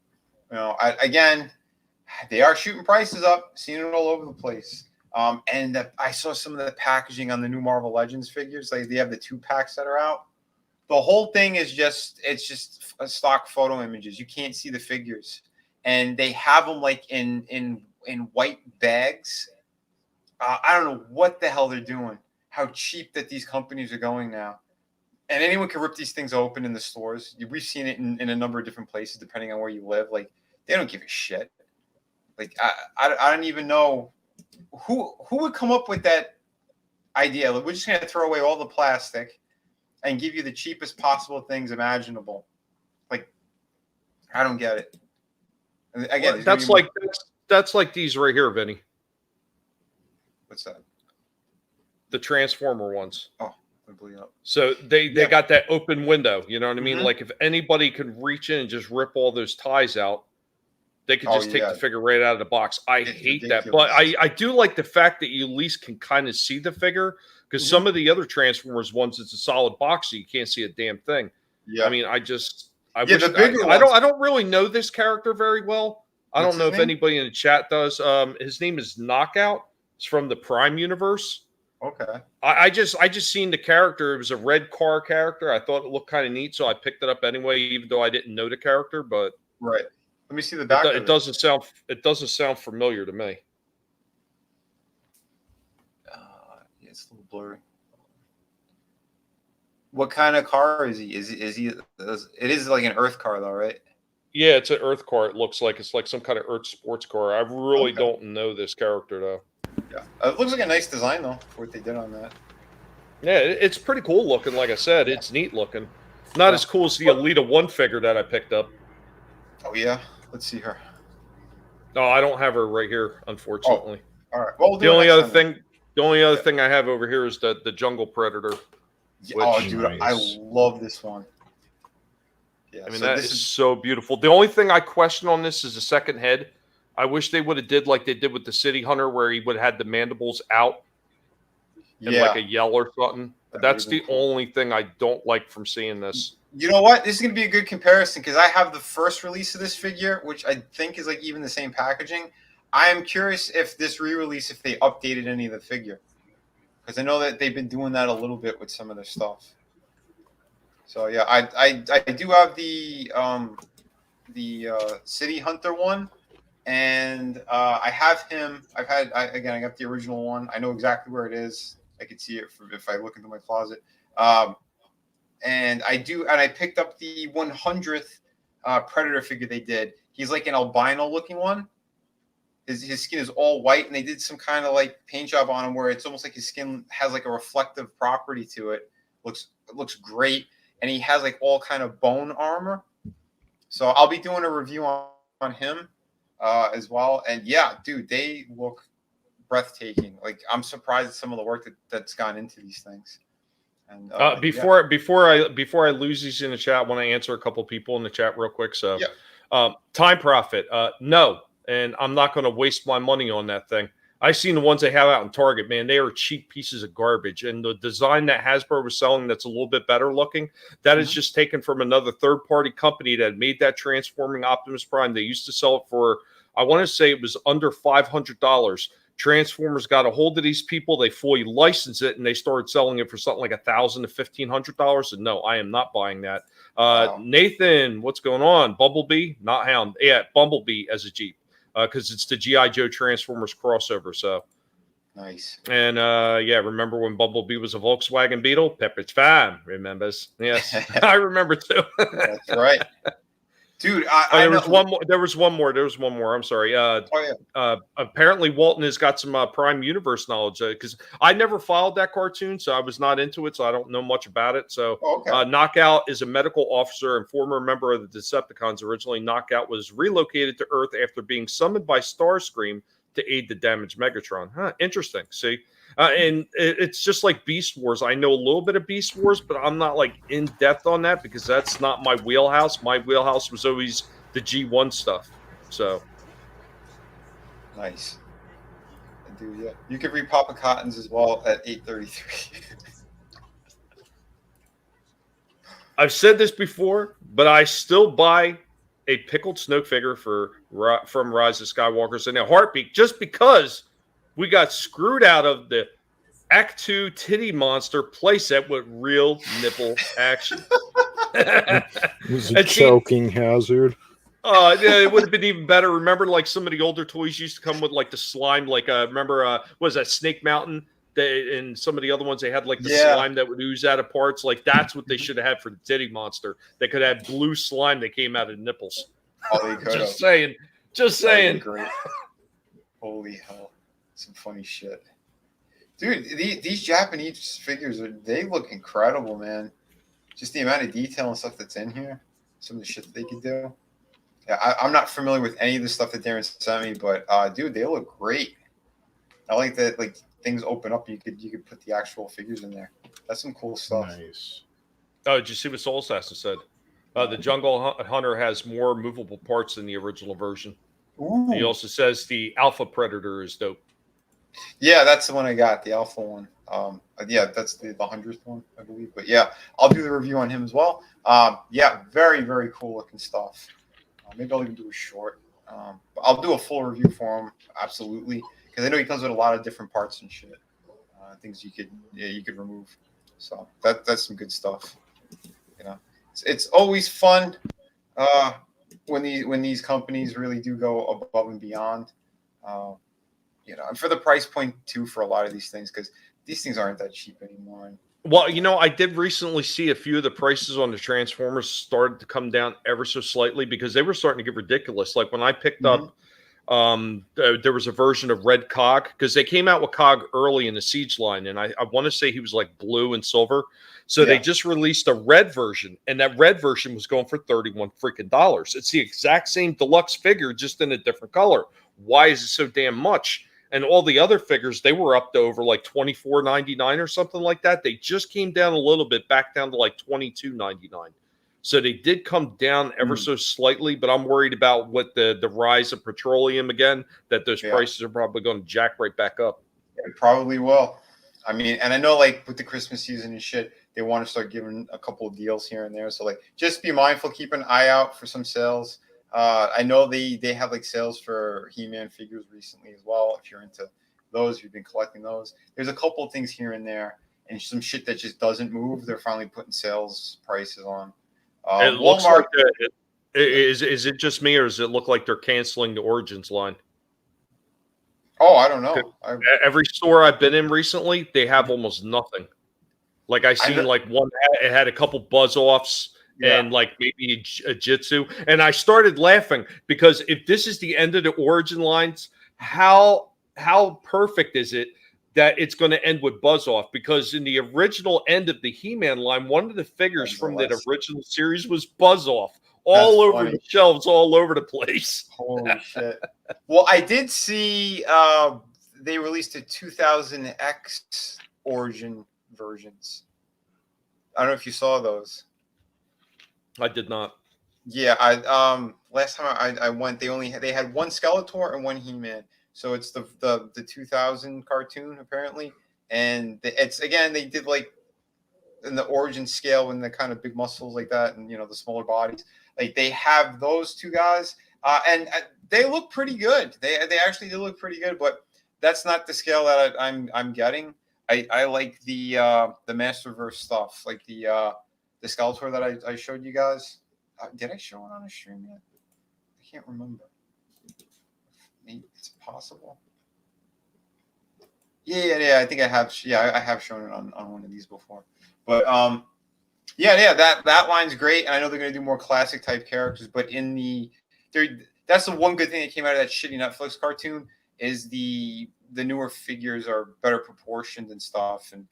they are shooting prices up, seeing it all over the place. And I saw some of the packaging on the new Marvel Legends figures. Like they have the 2-packs that are out. The whole thing is just stock photo images. You can't see the figures, and they have them like in white bags. I don't know what the hell they're doing. How cheap that these companies are going now, and anyone can rip these things open in the stores. We've seen it in a number of different places, depending on where you live. Like they don't give a shit. Like I don't even know who would come up with that idea. Like, we're just gonna throw away all the plastic and give you the cheapest possible things imaginable. Like, I don't get it. And again, that's like these right here, Vinny. What's that? The Transformer ones. Oh, I blew up. So they got that open window. You know what I mean? Like if anybody could reach in and just rip all those ties out, they could just take the figure right out of the box. It's hate ridiculous. That, but I do like the fact that you at least can kind of see the figure. Because some of the other Transformers ones, it's a solid box, so you can't see a damn thing. Yeah, I mean, I wish I don't really know this character very well. I don't know if anybody in the chat does. His name is Knockout. It's from the Prime universe. Okay. I just seen the character. It was a red car character. I thought it looked kind of neat, so I picked it up anyway, even though I didn't know the character. But Right. Let me see the back of it doesn't sound familiar to me. Yeah, it's a little blurry. What kind of car is he? Is he? It is like an Earth car, though, right? Yeah, it's an Earth car. It looks like it's like some kind of Earth sports car. I really don't know this character though. Yeah, it looks like a nice design though for what they did on that. Yeah, it's pretty cool looking. Like I said, it's neat looking. Not as cool as the Alita 1 figure that I picked up. Oh yeah, let's see her. No, I don't have her right here, unfortunately. All right. Well, we'll do the only other thing. The only other thing I have over here is the Jungle Predator. Oh, dude, nice. I love this one. Yeah, I mean, that is so beautiful. The only thing I question on this is the second head. I wish they would have did like they did with the City Hunter, where he would have had the mandibles out and like a yell or something. That's the only thing I don't like from seeing this. You know what? This is going to be a good comparison because I have the first release of this figure, which I think is like even the same packaging. I am curious if this re-release, if they updated any of the figure. Because I know that they've been doing that a little bit with some of their stuff. So yeah, I do have the City Hunter one, and I have him. I got the original one. I know exactly where it is. I could see it if I look into my closet. And I picked up the 100th Predator figure they did. He's like an albino looking one. His skin is all white, and they did some kind of like paint job on him where it's almost like his skin has like a reflective property to it. It looks great, and he has like all kind of bone armor. So I'll be doing a review on him as well. And yeah, dude, they look breathtaking. Like I'm surprised at some of the work that's gone into these things. And before I lose these in the chat, I want to answer a couple people in the chat real quick. So, Time Profit, no. And I'm not going to waste my money on that thing. I've seen the ones they have out in Target, man. They are cheap pieces of garbage. And the design that Hasbro was selling that's a little bit better looking, that is just taken from another third-party company that made that Transforming Optimus Prime. They used to sell it for, I want to say it was under $500. Transformers got a hold of these people. They fully licensed it, and they started selling it for something like $1,000 to $1,500. And no, I am not buying that. Wow. Nathan, what's going on? Bumblebee, not Hound. Yeah, Bumblebee as a Jeep. Because it's the G.I. Joe Transformers crossover. So nice. And remember when Bumblebee was a Volkswagen Beetle? Pepperidge Farm remembers. Yes, I remember too. That's right, dude. There was one more. I'm sorry. Apparently Walton has got some Prime Universe knowledge because I never followed that cartoon, so I was not into it, so I don't know much about it. So Knockout is a medical officer and former member of the Decepticons. Originally, Knockout was relocated to Earth after being summoned by Starscream to aid the damaged Megatron. Huh, interesting. See? And it's just like Beast Wars. I know a little bit of Beast Wars, but I'm not like in depth on that because that's not my wheelhouse. My wheelhouse was always the G1 stuff. So nice. Dude, yeah. You could read Papa Cotton's as well at 833. I've said this before, but I still buy a pickled Snoke figure from Rise of Skywalkers in a heartbeat just because we got screwed out of the Act 2 titty monster playset with real nipple action. It was a choking hazard. It would have been even better. Remember, like some of the older toys used to come with like the slime, like remember, what was that Snake Mountain? And some of the other ones, they had like the slime that would ooze out of parts. Like that's what they should have had for the titty monster. They could have blue slime that came out of nipples. Oh, they could have. Just saying. Great. Holy hell. Some funny shit. Dude, these Japanese figures, they look incredible, man. Just the amount of detail and stuff that's in here. Some of the shit that they could do. Yeah, I'm not familiar with any of the stuff that Darren sent me, but dude, they look great. I like that, like things open up. You could put the actual figures in there. That's some cool stuff. Nice. Oh, did you see what Soul Assassin said? The Jungle Hunter has more movable parts than the original version. Ooh. He also says the Alpha Predator is dope. Yeah, that's the one I got, the Alpha one. That's the 100th one, I believe. But yeah, I'll do the review on him as well. Very, very cool looking stuff. Maybe I'll even do a short. But I'll do a full review for him, absolutely, because I know he comes with a lot of different parts and shit. things you could remove. So that's some good stuff. You know, it's always fun when these companies really do go above and beyond. Uh, and for the price point too, for a lot of these things, because these things aren't that cheap anymore. Well, I did recently see a few of the prices on the Transformers started to come down ever so slightly because they were starting to get ridiculous. Like when I picked up, there was a version of Red Cog because they came out with Cog early in the Siege line, and I want to say he was like blue and silver. So they just released a red version, and that red version was going for $31 freaking dollars. It's the exact same deluxe figure, just in a different color. Why is it so damn much? And all the other figures, they were up to over like $24.99 or something like that. They just came down a little bit, back down to like $22.99. So they did come down ever so slightly, but I'm worried about what the rise of petroleum again, that those prices are probably going to jack right back up. It probably will. I mean, and I know like with the Christmas season and shit, they want to start giving a couple of deals here and there. So like, just be mindful, keep an eye out for some sales. I know they have like sales for He-Man figures recently as well. If you're into those, if you've been collecting those, there's a couple of things here and there, and some shit that just doesn't move. They're finally putting sales prices on. It looks like is it just me, or does it look like they're canceling the Origins line? Oh, I don't know. Every store I've been in recently, they have almost nothing. Like I seen like one, it had a couple buzz offs. And like maybe a Jitsu. And I started laughing because if this is the end of the Origin lines, how perfect is it that it's going to end with Buzz Off? Because in the original end of the He-Man line, one of the figures from that original series was Buzz Off. All over the shelves, all over the place. Holy shit. Well, I did see they released a 2000X Origin versions. I don't know if you saw those. I did not. Yeah, last time I went, they had one Skeletor and one He-Man. So it's the 2000 cartoon apparently, and it's again they did like in the Origin scale and the kind of big muscles like that, and the smaller bodies. Like they have those two guys, and they look pretty good. They actually do look pretty good, but that's not the scale that I'm getting. I like the Masterverse stuff, like the Skeletor that I showed you guys. Did I show it on a stream yet? I can't remember. Maybe it's possible. Yeah. I think I have. Yeah, I have shown it on one of these before. But yeah. That line's great, and I know they're going to do more classic type characters. But that's the one good thing that came out of that shitty Netflix cartoon is the newer figures are better proportioned and stuff, and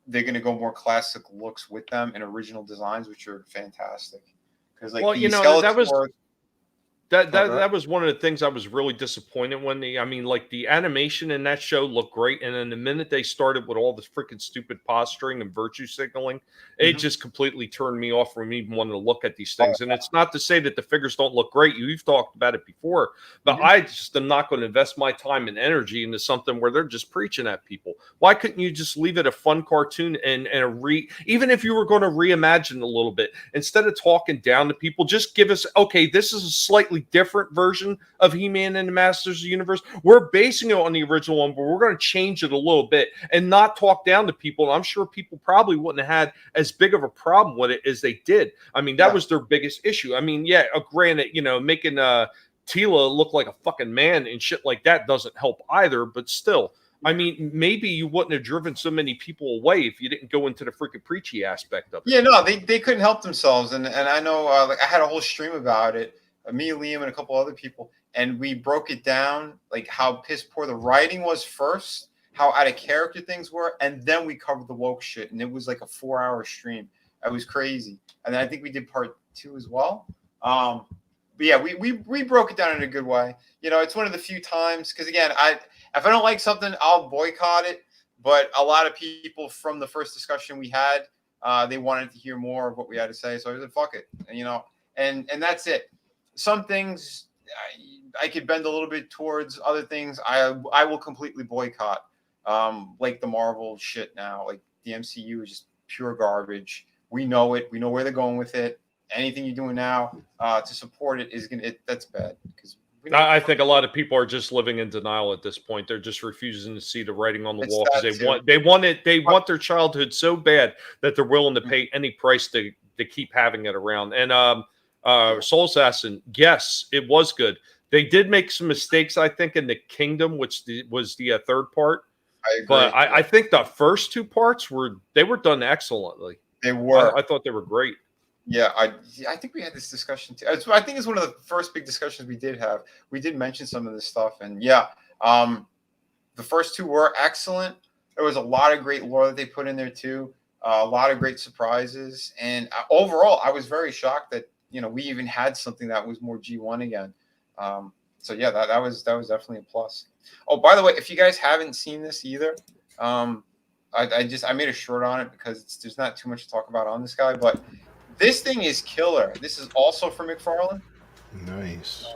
they're going to go more classic looks with them and original designs, which are fantastic. Because like, Skeletor, that was one of the things I was really disappointed when the animation in that show looked great, and then the minute they started with all this freaking stupid posturing and virtue signaling, it just completely turned me off from even wanting to look at these things. And it's not to say that the figures don't look great. You've talked about it before, but I just am not going to invest my time and energy into something where they're just preaching at people. Why couldn't you just leave it a fun cartoon and even if you were going to reimagine a little bit, instead of talking down to people, just give us, okay, this is a slightly different version of He-Man and the Masters of the Universe. We're basing it on the original one, but we're going to change it a little bit and not talk down to people. And I'm sure people probably wouldn't have had as big of a problem with it as they did. I mean, that was their biggest issue. I mean, granted, making Tila look like a fucking man and shit like that doesn't help either, but still. I mean, maybe you wouldn't have driven so many people away if you didn't go into the freaking preachy aspect of it. Yeah, no, they couldn't help themselves. And I know like I had a whole stream about it. Me, Liam, and a couple other people, and we broke it down like how piss poor the writing was first, how out of character things were, and then we covered the woke shit, and it was like a 4-hour stream. It was crazy, and then I think we did part 2 as well. But yeah, we broke it down in a good way. It's one of the few times because again, if I don't like something, I'll boycott it. But a lot of people from the first discussion we had, they wanted to hear more of what we had to say, so I said, "Fuck it," and that's it. Some things I could bend a little bit towards. Other things I will completely boycott. Like the Marvel shit now. Like the MCU is just pure garbage. We know it. We know where they're going with it. Anything you're doing now to support it is that's bad because I think a lot of people are just living in denial at this point. They're just refusing to see the writing on the wall because they want their childhood so bad that they're willing to pay any price to keep having it around. And Soul Assassin, yes, it was good. They did make some mistakes, I think, in the Kingdom, which was the third part. I agree. But I think the first two parts were done excellently. They were. I thought they were great. Yeah, I think we had this discussion too. I think it's one of the first big discussions we did have. We did mention some of this stuff, and yeah, the first two were excellent. There was a lot of great lore that they put in there too. A lot of great surprises, and overall, I was very shocked that we even had something that was more G1 again. So yeah, that was definitely a plus. Oh, by the way, if you guys haven't seen this either, I made a short on it because there's not too much to talk about on this guy, but this thing is killer. This is also from McFarlane. Nice.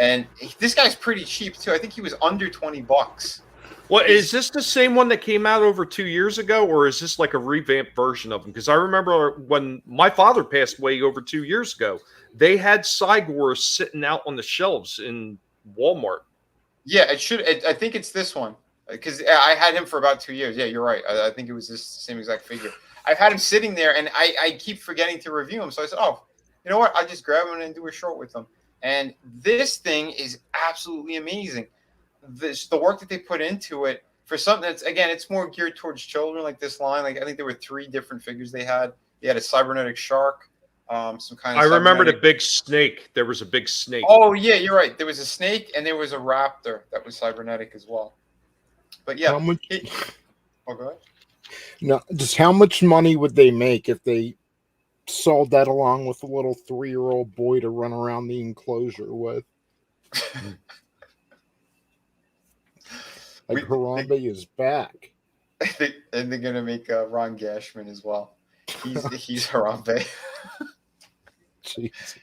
And this guy's pretty cheap too. I think he was under $20. Well, is this the same one that came out over 2 years ago, or is this like a revamped version of him? Because I remember when my father passed away over 2 years ago, they had Cygors sitting out on the shelves in Walmart. Yeah, I think it's this one because I had him for about 2 years. Yeah, you're right. I think it was this same exact figure. I've had him sitting there, and I keep forgetting to review him. So I said, oh, you know what? I'll just grab him and do a short with him. And this thing is absolutely amazing. The work that they put into it for something that's, again, it's more geared towards children, like this line. Like I think there were 3 different figures they had. They had a cybernetic shark, some kind of. I remember the big snake. There was a big snake. Oh yeah, you're right. There was a snake and there was a raptor that was cybernetic as well. But yeah. How much? Oh, go ahead. No, just how much money would they make if they sold that along with a little 3-year-old boy to run around the enclosure with? Like Harambe is back. And they're gonna make Ron Gashman as well. He's Harambe. Jeez.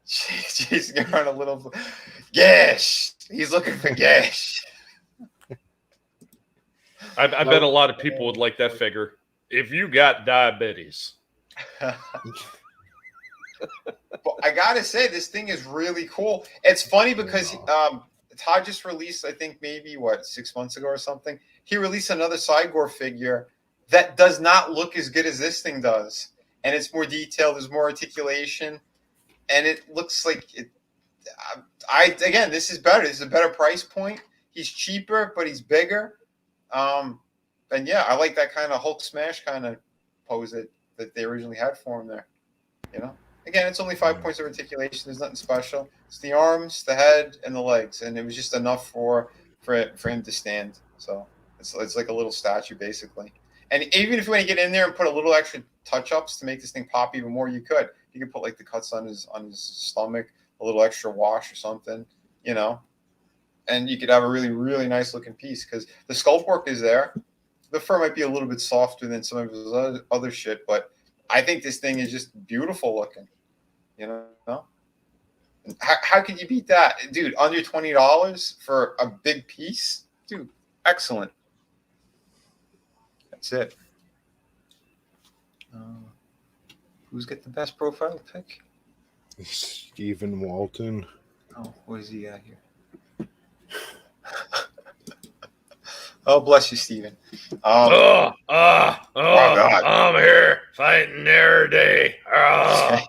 She's gonna run a little Gash. He's looking for Gash. I bet a lot of people would like that figure. If you got diabetes. But I gotta say, this thing is really cool. It's funny because Todd just released, I think maybe 6 months ago or something. He released another Cygor figure that does not look as good as this thing does, and it's more detailed. There's more articulation, and it looks like it. Again, this is better. This is a better price point. He's cheaper, but he's bigger. And yeah, I like that kind of Hulk smash kind of pose that they originally had for him there. Again, it's only 5 points of articulation. There's nothing special. It's the arms, the head, and the legs, and it was just enough for him to stand. So it's like a little statue basically. And even if you want to get in there and put a little extra touch-ups to make this thing pop even more, you could. You could put like the cuts on his stomach, a little extra wash or something, and you could have a really, really nice looking piece because the sculpt work is there. The fur might be a little bit softer than some of his other shit, but I think this thing is just beautiful looking. How could you beat that, dude? Under $20 for a big piece, dude. Excellent. That's it. Who's got the best profile pick? Stephen Walton. Oh, what does he got here? Oh, bless you, Stephen. God. I'm here fighting every day. Oh.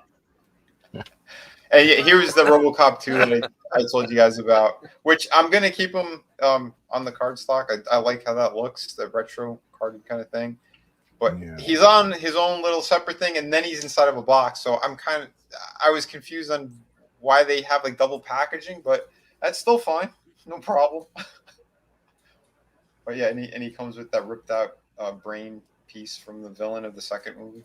And here's the RoboCop 2 that I told you guys about, which I'm going to keep him on the card stock. I like how that looks, the retro card kind of thing. But he's on his own little separate thing, and then he's inside of a box. So I was confused on why they have like double packaging, but that's still fine. No problem. But yeah, and he comes with that ripped out brain piece from the villain of the second movie.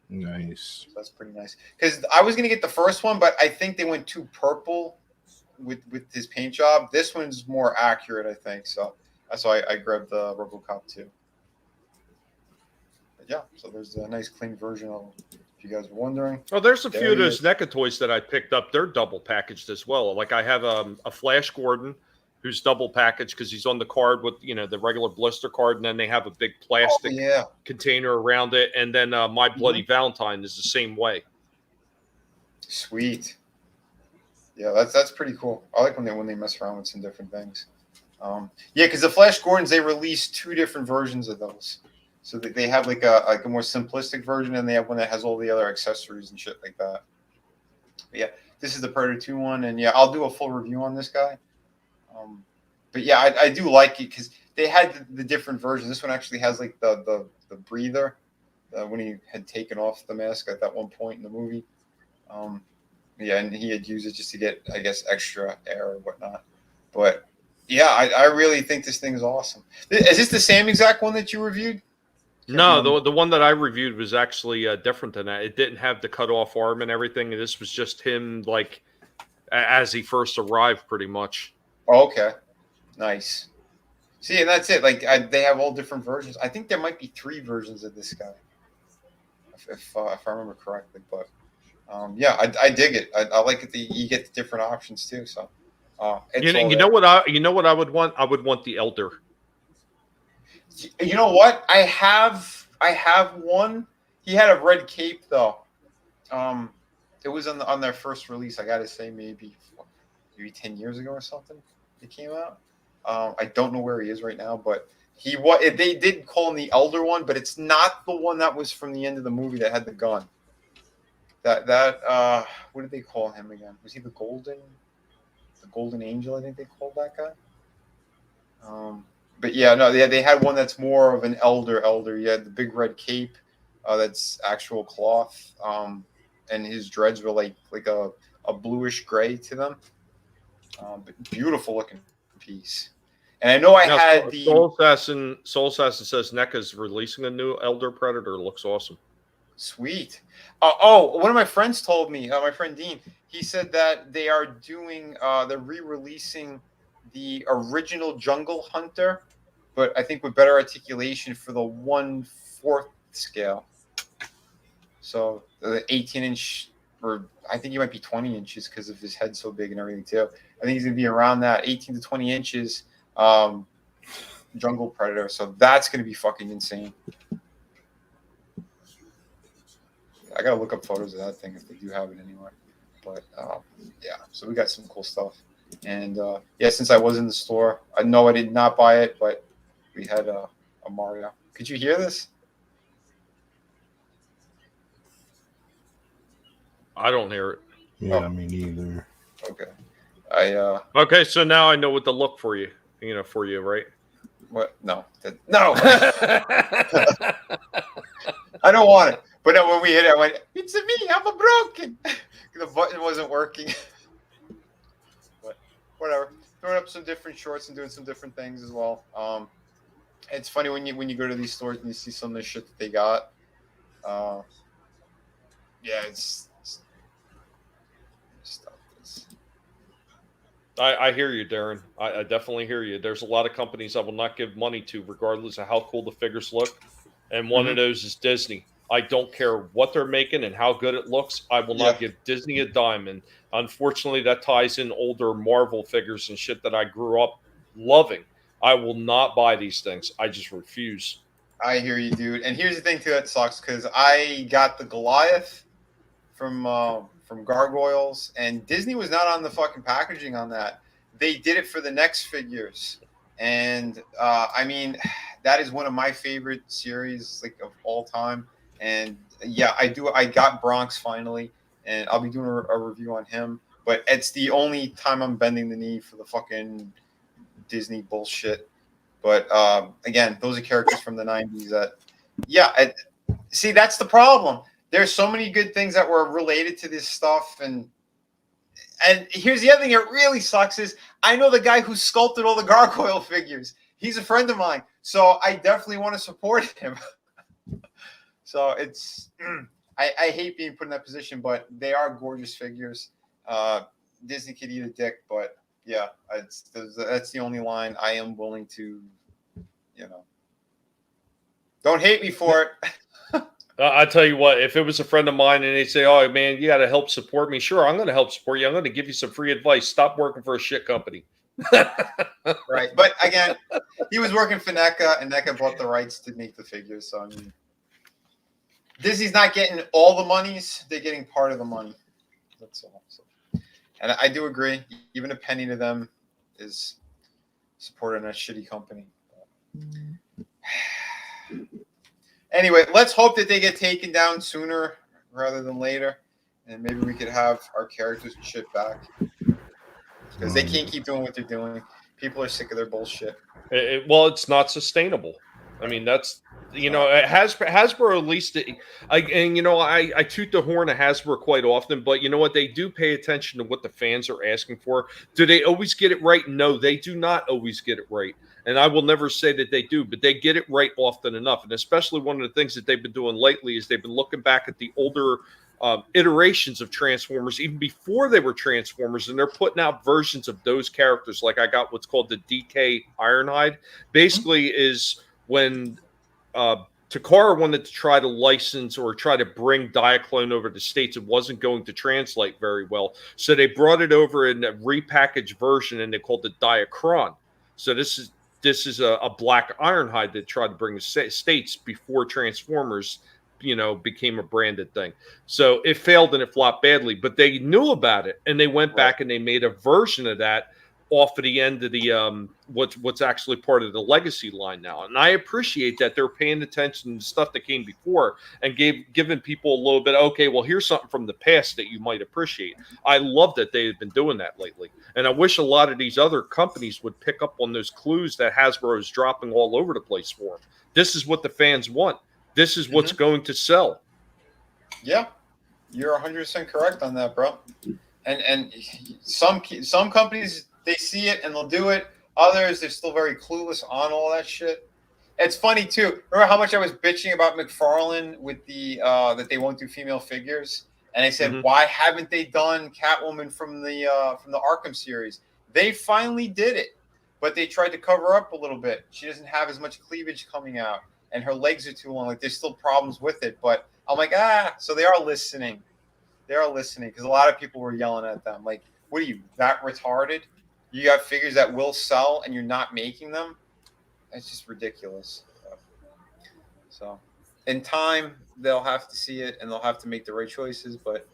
Nice. So that's pretty nice. Because I was going to get the first one, but I think they went too purple with his paint job. This one's more accurate, I think. So that's why I grabbed the RoboCop 2. But yeah, so there's a nice clean version of it, if you guys were wondering. Oh, there's a few of those NECA toys that I picked up. They're double packaged as well. Like I have a Flash Gordon who's double packaged because he's on the card with the regular blister card, and then they have a big plastic container around it. And then My Bloody Valentine is the same way. Sweet. Yeah, that's pretty cool. I like when they mess around with some different things. Yeah, because the Flash Gordons, they released 2 different versions of those. So they have like a more simplistic version, and they have one that has all the other accessories and shit like that. But yeah, this is the Predator 2 one, and yeah, I'll do a full review on this guy. But yeah, I do like it because they had the different versions. This one actually has like the breather when he had taken off the mask at that one point in the movie. Yeah, and he had used it just to get, I guess, extra air or whatnot. But yeah, I really think this thing is awesome. Is this the same exact one that you reviewed? No, the one that I reviewed was actually different than that. It didn't have the cut off arm and everything. This was just him like as he first arrived, pretty much. Oh, okay, nice. See, and that's it. Like they have all different versions. I think there might be 3 versions of this guy, if I remember correctly. But yeah, I dig it. I like it. You get the different options too. So you know what I would want? I would want the Elder. You know what? I have one. He had a red cape though. It was on their first release. I gotta say, maybe 10 years ago or something. It came out. I don't know where he is right now, but they did call him the Elder one, but it's not the one that was from the end of the movie that had the gun. What did they call him again? Was he the Golden Angel? I think they called that guy. But yeah, no, they had one that's more of an elder. He had the big red cape, that's actual cloth, and his dreads were like a bluish gray to them. But beautiful looking piece. And I know I had the Soul Assassin says NECA's releasing a new Elder Predator. Looks awesome. Sweet. One of my friends told me, my friend Dean, he said that they are doing, they're re-releasing the original Jungle Hunter, but I think with better articulation for the 1/4 scale. So the 18-inch, or I think he might be 20 inches because of his head so big and everything too. I think he's gonna be around that 18 to 20 inches Jungle Predator. So that's gonna be fucking insane. I gotta look up photos of that thing if they do have it anywhere. But yeah, so we got some cool stuff. And yeah, since I was in the store, I know I did not buy it, but we had a Mario. Could you hear this? I don't hear it. Yeah, me neither. Okay. Okay, so now I know what to look for you. For you, right? What? No. No. I don't want it. But when we hit it, I went, "It's me. I'm a broken." The button wasn't working. But whatever. Throwing up some different shorts and doing some different things as well. It's funny when you go to these stores and you see some of the shit that they got. Yeah, it's stop this. I hear you, Darren. I definitely hear you. There's a lot of companies I will not give money to, regardless of how cool the figures look. And one of those is Disney. I don't care what they're making and how good it looks. I will not give Disney a dime. And unfortunately, that ties in older Marvel figures and shit that I grew up loving. I will not buy these things. I just refuse. I hear you, dude. And here's the thing too that sucks, because I got the Goliath from Gargoyles, and Disney was not on the fucking packaging on that. They did it for the next figures, and I mean, that is one of my favorite series like of all time. And yeah, I got Bronx finally, and I'll be doing a review on him. But it's the only time I'm bending the knee for the fucking Disney bullshit. But again, those are characters from the 90s that, yeah, see, that's the problem. There's so many good things that were related to this stuff. And here's the other thing that really sucks is I know the guy who sculpted all the Gargoyle figures. He's a friend of mine. So I definitely want to support him. So it's, I hate being put in that position, but they are gorgeous figures. Disney could eat a dick, but yeah, that's the only line I am willing to, don't hate me for it. I tell you what, if it was a friend of mine and they say, "Oh man, you got to help support me," sure, I'm going to help support you. I'm going to give you some free advice. Stop working for a shit company. Right, but again, he was working for NECA, and NECA bought the rights to make the figures. So I mean, Disney's not getting all the monies; they're getting part of the money. That's all. So, And I do agree. Even a penny to them is supporting a shitty company. Anyway, let's hope that they get taken down sooner rather than later, and maybe we could have our characters and shit back, because they can't keep doing what they're doing. People are sick of their bullshit. Well, it's not sustainable. I mean, that's Hasbro released it. I toot the horn of Hasbro quite often, but you know what? They do pay attention to what the fans are asking for. Do they always get it right? No, they do not always get it right. And I will never say that they do, but they get it right often enough. And especially one of the things that they've been doing lately is they've been looking back at the older iterations of Transformers, even before they were Transformers, and they're putting out versions of those characters. Like I got what's called the DK Ironhide. Basically, is when Takara wanted to try to license or try to bring Diaclone over to the States, it wasn't going to translate very well. So they brought it over in a repackaged version, and they called it Diacron. So this is a black Ironhide that tried to bring the States before Transformers became a branded thing. So it failed and it flopped badly, but they knew about it, and they went back and they made a version of that off of the end of the what's actually part of the legacy line now. And I appreciate that they're paying attention to stuff that came before and giving people a little bit, okay, well, here's something from the past that you might appreciate. I love that they've been doing that lately. And I wish a lot of these other companies would pick up on those clues that Hasbro is dropping all over the place for them. This is what the fans want. This is what's going to sell. Yeah, you're 100% correct on that, bro. And some companies, they see it and they'll do it. Others, they're still very clueless on all that shit. It's funny too. Remember how much I was bitching about McFarlane with the that they won't do female figures, and I said, why haven't they done Catwoman from the Arkham series? They finally did it, but they tried to cover up a little bit. She doesn't have as much cleavage coming out, and her legs are too long. Like there's still problems with it, but I'm like, so they are listening. They are listening, because a lot of people were yelling at them. Like, what are you, that retarded? You got figures that will sell and you're not making them? It's just ridiculous. So in time, they'll have to see it and they'll have to make the right choices. But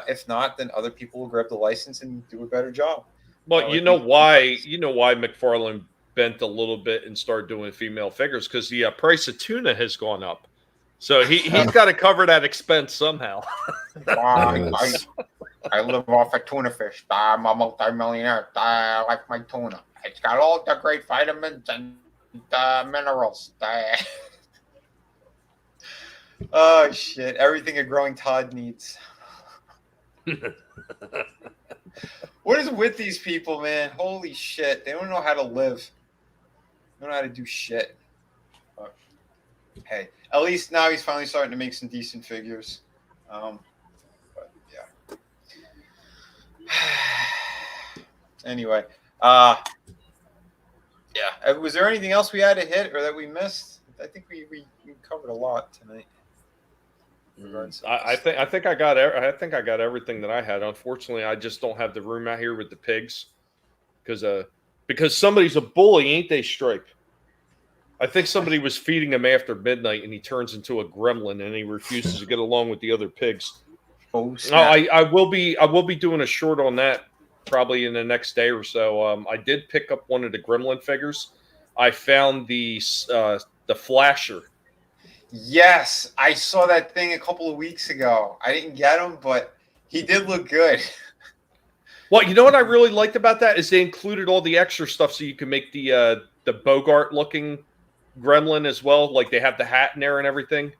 if not, then other people will grab the license and do a better job. Well, you know why McFarlane bent a little bit and started doing female figures, because the price of tuna has gone up. So he's got to cover that expense somehow. I live off of tuna fish. I'm a multimillionaire. I like my tuna. It's got all the great vitamins and minerals. Oh, shit. Everything a growing Todd needs. What is with these people, man? Holy shit. They don't know how to live. They don't know how to do shit. But, hey, at least now he's finally starting to make some decent figures. But yeah. Anyway, yeah. Was there anything else we had to hit or that we missed? I think we covered a lot tonight. I think I got everything that I had. Unfortunately, I just don't have the room out here with the pigs because somebody's a bully, ain't they, Stripe? I think somebody was feeding him after midnight, and he turns into a gremlin, and he refuses to get along with the other pigs. Oh, I will be doing a short on that probably in the next day or so. I did pick up one of the gremlin figures. I found the Flasher. Yes, I saw that thing a couple of weeks ago. I didn't get him, but he did look good. Well, you know what I really liked about that is they included all the extra stuff so you can make the Bogart looking gremlin as well. Like they have the hat in there and everything.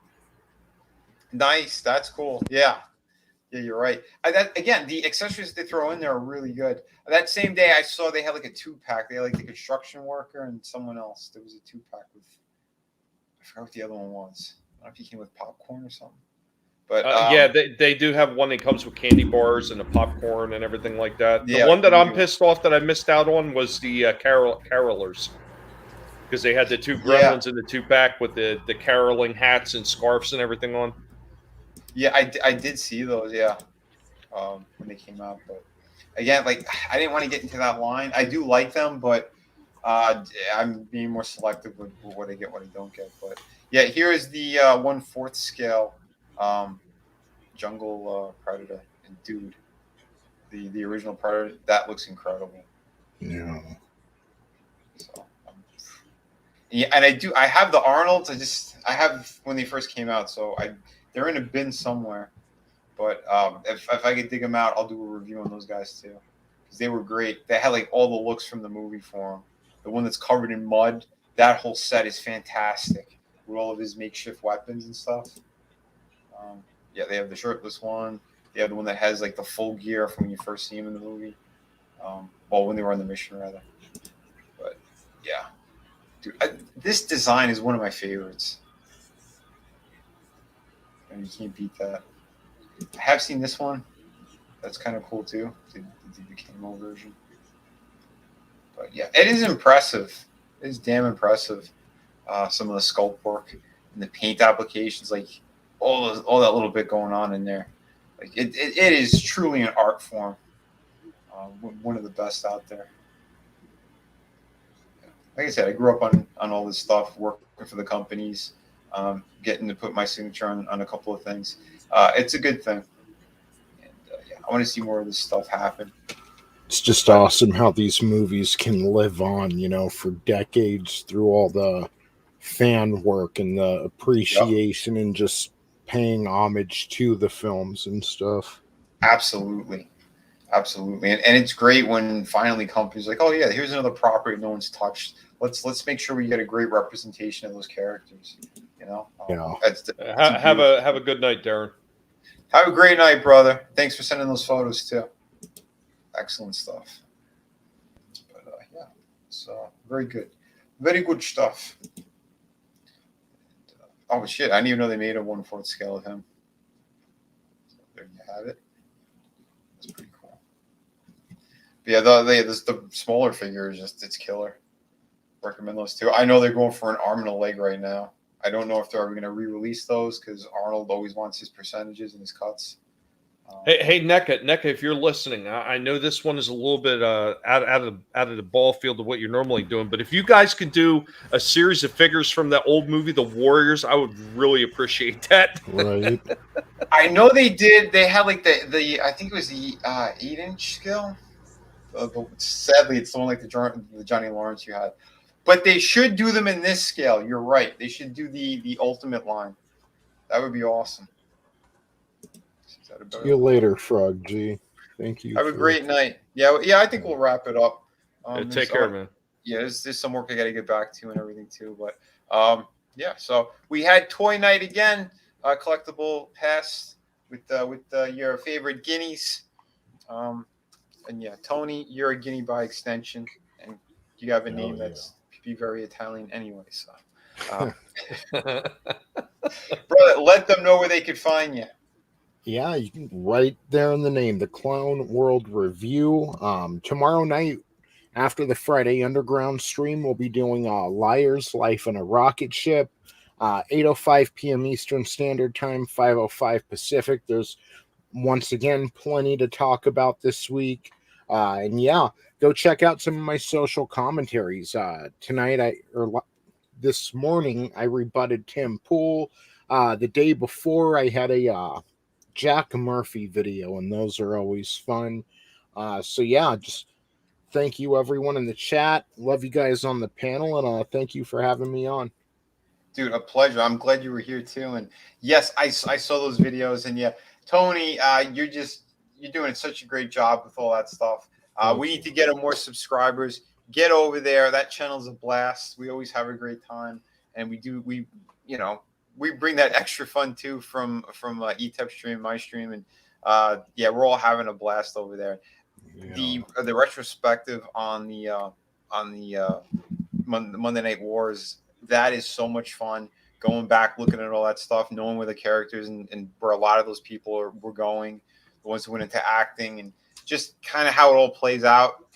Nice, that's cool. Yeah, you're right. Again, the accessories they throw in there are really good. That same day, I saw they had like a 2-pack. They had like the construction worker and someone else. There was a 2-pack with. I forgot what the other one was. I don't know if he came with popcorn or something. But yeah, they do have one that comes with candy bars and a popcorn and everything like that. Yeah, the one that I'm pissed off that I missed out on was the carolers, because they had the 2 gremlins in the 2-pack with the caroling hats and scarves and everything on. Yeah, I did see those. Yeah, when they came out. But again, like I didn't want to get into that line. I do like them, but I'm being more selective with what I get, what I don't get. But yeah, here is the 1/4 scale jungle predator and dude. the original Predator. That looks incredible. Yeah. So, yeah, and I have the Arnolds. I have when they first came out, so they're in a bin somewhere. But if I could dig them out, I'll do a review on those guys too, because they were great. They had like all the looks from the movie for them. The one that's covered in mud, that whole set is fantastic with all of his makeshift weapons and stuff. Yeah, they have the shirtless one. They have the one that has like the full gear from when you first see him in the movie. Well, when they were on the mission, rather. But yeah, dude, this design is one of my favorites. And you can't beat that. I have seen this one. That's kind of cool too. The camo version. But yeah, it is impressive. It is damn impressive. Some of the sculpt work and the paint applications, like all that little bit going on in there. Like it is truly an art form. One of the best out there. Like I said, I grew up on all this stuff, working for the companies, getting to put my signature on a couple of things. It's a good thing. And yeah, I want to see more of this stuff happen. It's just awesome how these movies can live on, for decades through all the fan work and the appreciation and just paying homage to the films and stuff. Absolutely. And it's great when finally companies are like, oh yeah, here's another property no one's touched. Let's make sure we get a great representation of those characters. Yeah. Have a good night, Darren. Have a great night, brother. Thanks for sending those photos too. Excellent stuff. But yeah, so very good stuff. Oh shit! I didn't even know they made a 1/4 scale of him. So there you have it. That's pretty cool. But yeah, the smaller figure is it's killer. Recommend those too. I know they're going for an arm and a leg right now. I don't know if they're ever going to re-release those because Arnold always wants his percentages and his cuts. Hey, NECA, if you're listening, I know this one is a little bit out of the ball field of what you're normally doing, but if you guys could do a series of figures from that old movie, The Warriors, I would really appreciate that. Right. I know they did. They had like the I think it was the 8-inch scale. Sadly, it's the one like the Johnny Lawrence you had. But they should do them in this scale. You're right. They should do the ultimate line. That would be awesome. See you later, Frog G. Thank you. Have a great night. Yeah. I think we'll wrap it up. Take care, man. Yeah, there's some work I got to get back to and everything too. But yeah. So we had toy night again. Collectible pass with your favorite guineas. And yeah, Tony, you're a guinea by extension, and you have a name that's be very Italian anyway. So, brother, let them know where they could find you. Yeah, you can right there in the name, the Clown World Review. Tomorrow night, after the Friday Underground stream, we'll be doing Liar's Life in a Rocket Ship, 8:05 p.m. Eastern Standard Time, 5:05 Pacific. There's once again plenty to talk about this week. And yeah, go check out some of my social commentaries. Tonight, this morning, I rebutted Tim Pool. The day before, I had a Jack Murphy video, and those are always fun. So yeah, just thank you everyone in the chat. Love you guys on the panel, and thank you for having me on. Dude, a pleasure. I'm glad you were here too. And yes, I saw those videos, and yeah, Tony, you're doing such a great job with all that stuff. We need to get more subscribers. Get over there. That channel's a blast. We always have a great time, and we bring that extra fun too from ETEP stream, my stream, and yeah, we're all having a blast over there. Yeah. The retrospective on the Monday Night Wars, that is so much fun. Going back, looking at all that stuff, knowing where the characters and where a lot of those people were going, the ones who went into acting, and just kind of how it all plays out.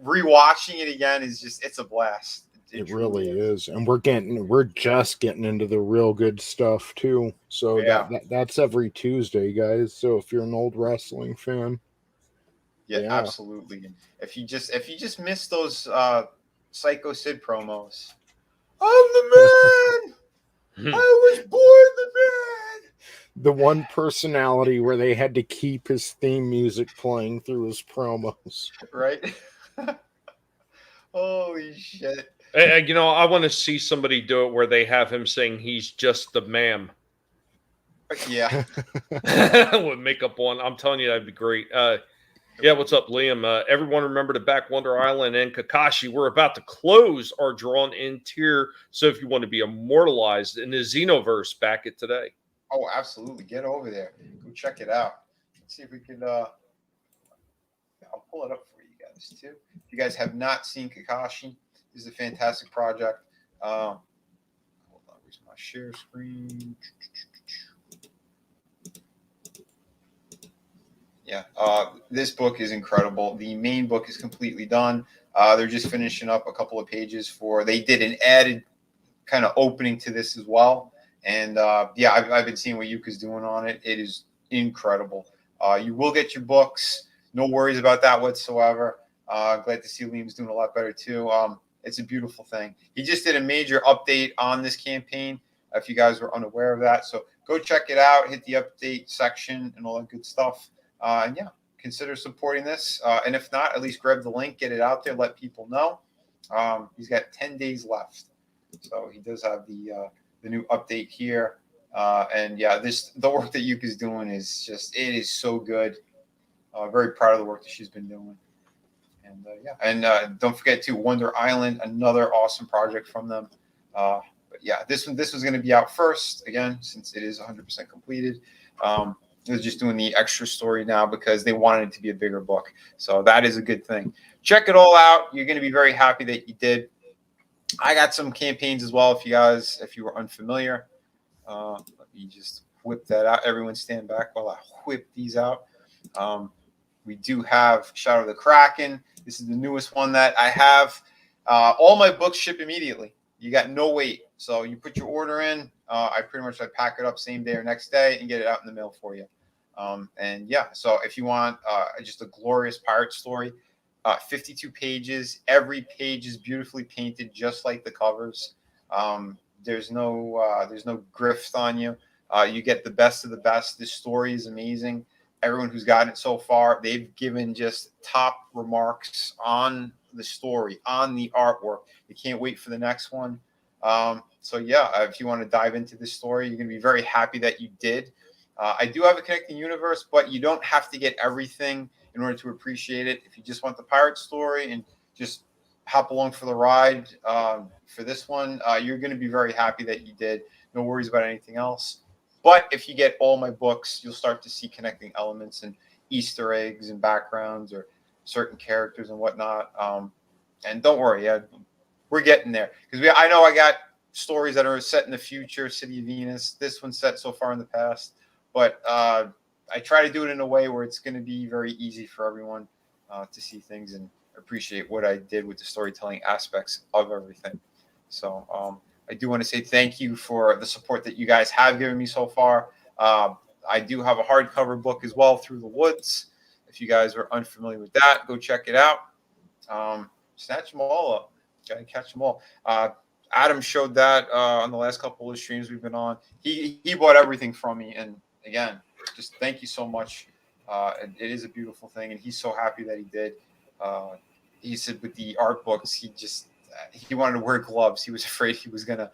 Rewatching it again is it's a blast. It really is. And we're just getting into the real good stuff too. So yeah. That's every Tuesday, guys. So if you're an old wrestling fan, yeah. Absolutely. And if you just missed those Psycho Sid promos, I'm the man. I was born the man. the one personality where they had to keep his theme music playing through his promos. Right? Holy shit. And, I want to see somebody do it where they have him saying he's just the ma'am Yeah. with makeup on. I'm telling you, that'd be great. Yeah, what's up, Liam? Everyone remember to back Wonder Island and Kakashi. We're about to close our drawn-in tier, so if you want to be immortalized in the Xenoverse, back it today. Oh, absolutely. Get over there. Go check it out. Let's see if we can I'll pull it up for you guys too. If you guys have not seen Kakashi, this is a fantastic project. Hold on, where's my share screen? Yeah, this book is incredible. The main book is completely done. They're just finishing up a couple of pages they did an added kind of opening to this as well. And yeah, I've been seeing what Yuka's doing on it. It is incredible. You will get your books. No worries about that whatsoever. Glad to see Liam's doing a lot better too. It's a beautiful thing. He just did a major update on this campaign, if you guys were unaware of that. So go check it out, hit the update section and all that good stuff. And yeah, consider supporting this. And if not, at least grab the link, get it out there, let people know. He's got 10 days left. So he does have the new update here. And yeah, the work that Yuka's doing is it is so good. Very proud of the work that she's been doing. And yeah, and don't forget to Wonder Island, another awesome project from them. But yeah, this was going to be out first again, since it is 100% completed. They're just doing the extra story now because they wanted it to be a bigger book. So that is a good thing. Check it all out. You're going to be very happy that you did. I got some campaigns as well. If you were unfamiliar, let me just whip that out. Everyone stand back while I whip these out. We do have Shadow of the Kraken. This is the newest one that I have. All my books ship immediately. You got no wait. So you put your order in. I pack it up same day or next day and get it out in the mail for you. And yeah, so if you want just a glorious pirate story, 52 pages. Every page is beautifully painted, just like the covers. There's no grift on you. You get the best of the best. This story is amazing. Everyone who's gotten it so far, they've given just top remarks on the story, on the artwork. You can't wait for the next one. So yeah, if you want to dive into this story, you're going to be very happy that you did. I do have a connecting universe, but you don't have to get everything in order to appreciate it. If you just want the pirate story and just hop along for the ride for this one, you're going to be very happy that you did. No worries about anything else. But if you get all my books, you'll start to see connecting elements and Easter eggs and backgrounds or certain characters and whatnot. And don't worry, we're getting there. Because I know I got stories that are set in the future, City of Venus. This one's set so far in the past. But I try to do it in a way where it's going to be very easy for everyone to see things and appreciate what I did with the storytelling aspects of everything. So I do want to say thank you for the support that you guys have given me so far. I do have a hardcover book as well, Through the Woods. If you guys are unfamiliar with that, go check it out. Snatch them all up. Gotta catch them all. Adam showed that on the last couple of streams we've been on. He bought everything from me, and again, just thank you so much. It is a beautiful thing, and he's so happy that he did. He said with the art books, he wanted to wear gloves. He was afraid he was gonna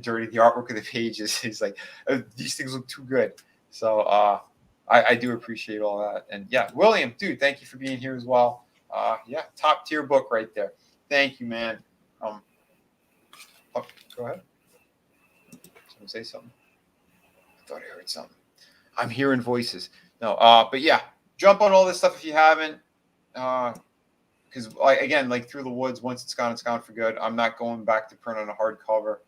dirty the artwork of the pages. He's like, these things look too good. So I do appreciate all that. And yeah, William, dude, thank you for being here as well. Yeah, top tier book right there. Thank you, man. Go ahead. Someone say something. I thought I heard something. I'm hearing voices. No, but yeah, jump on all this stuff if you haven't. Because again, like Through the Woods, once it's gone for good. I'm not going back to print on a hardcover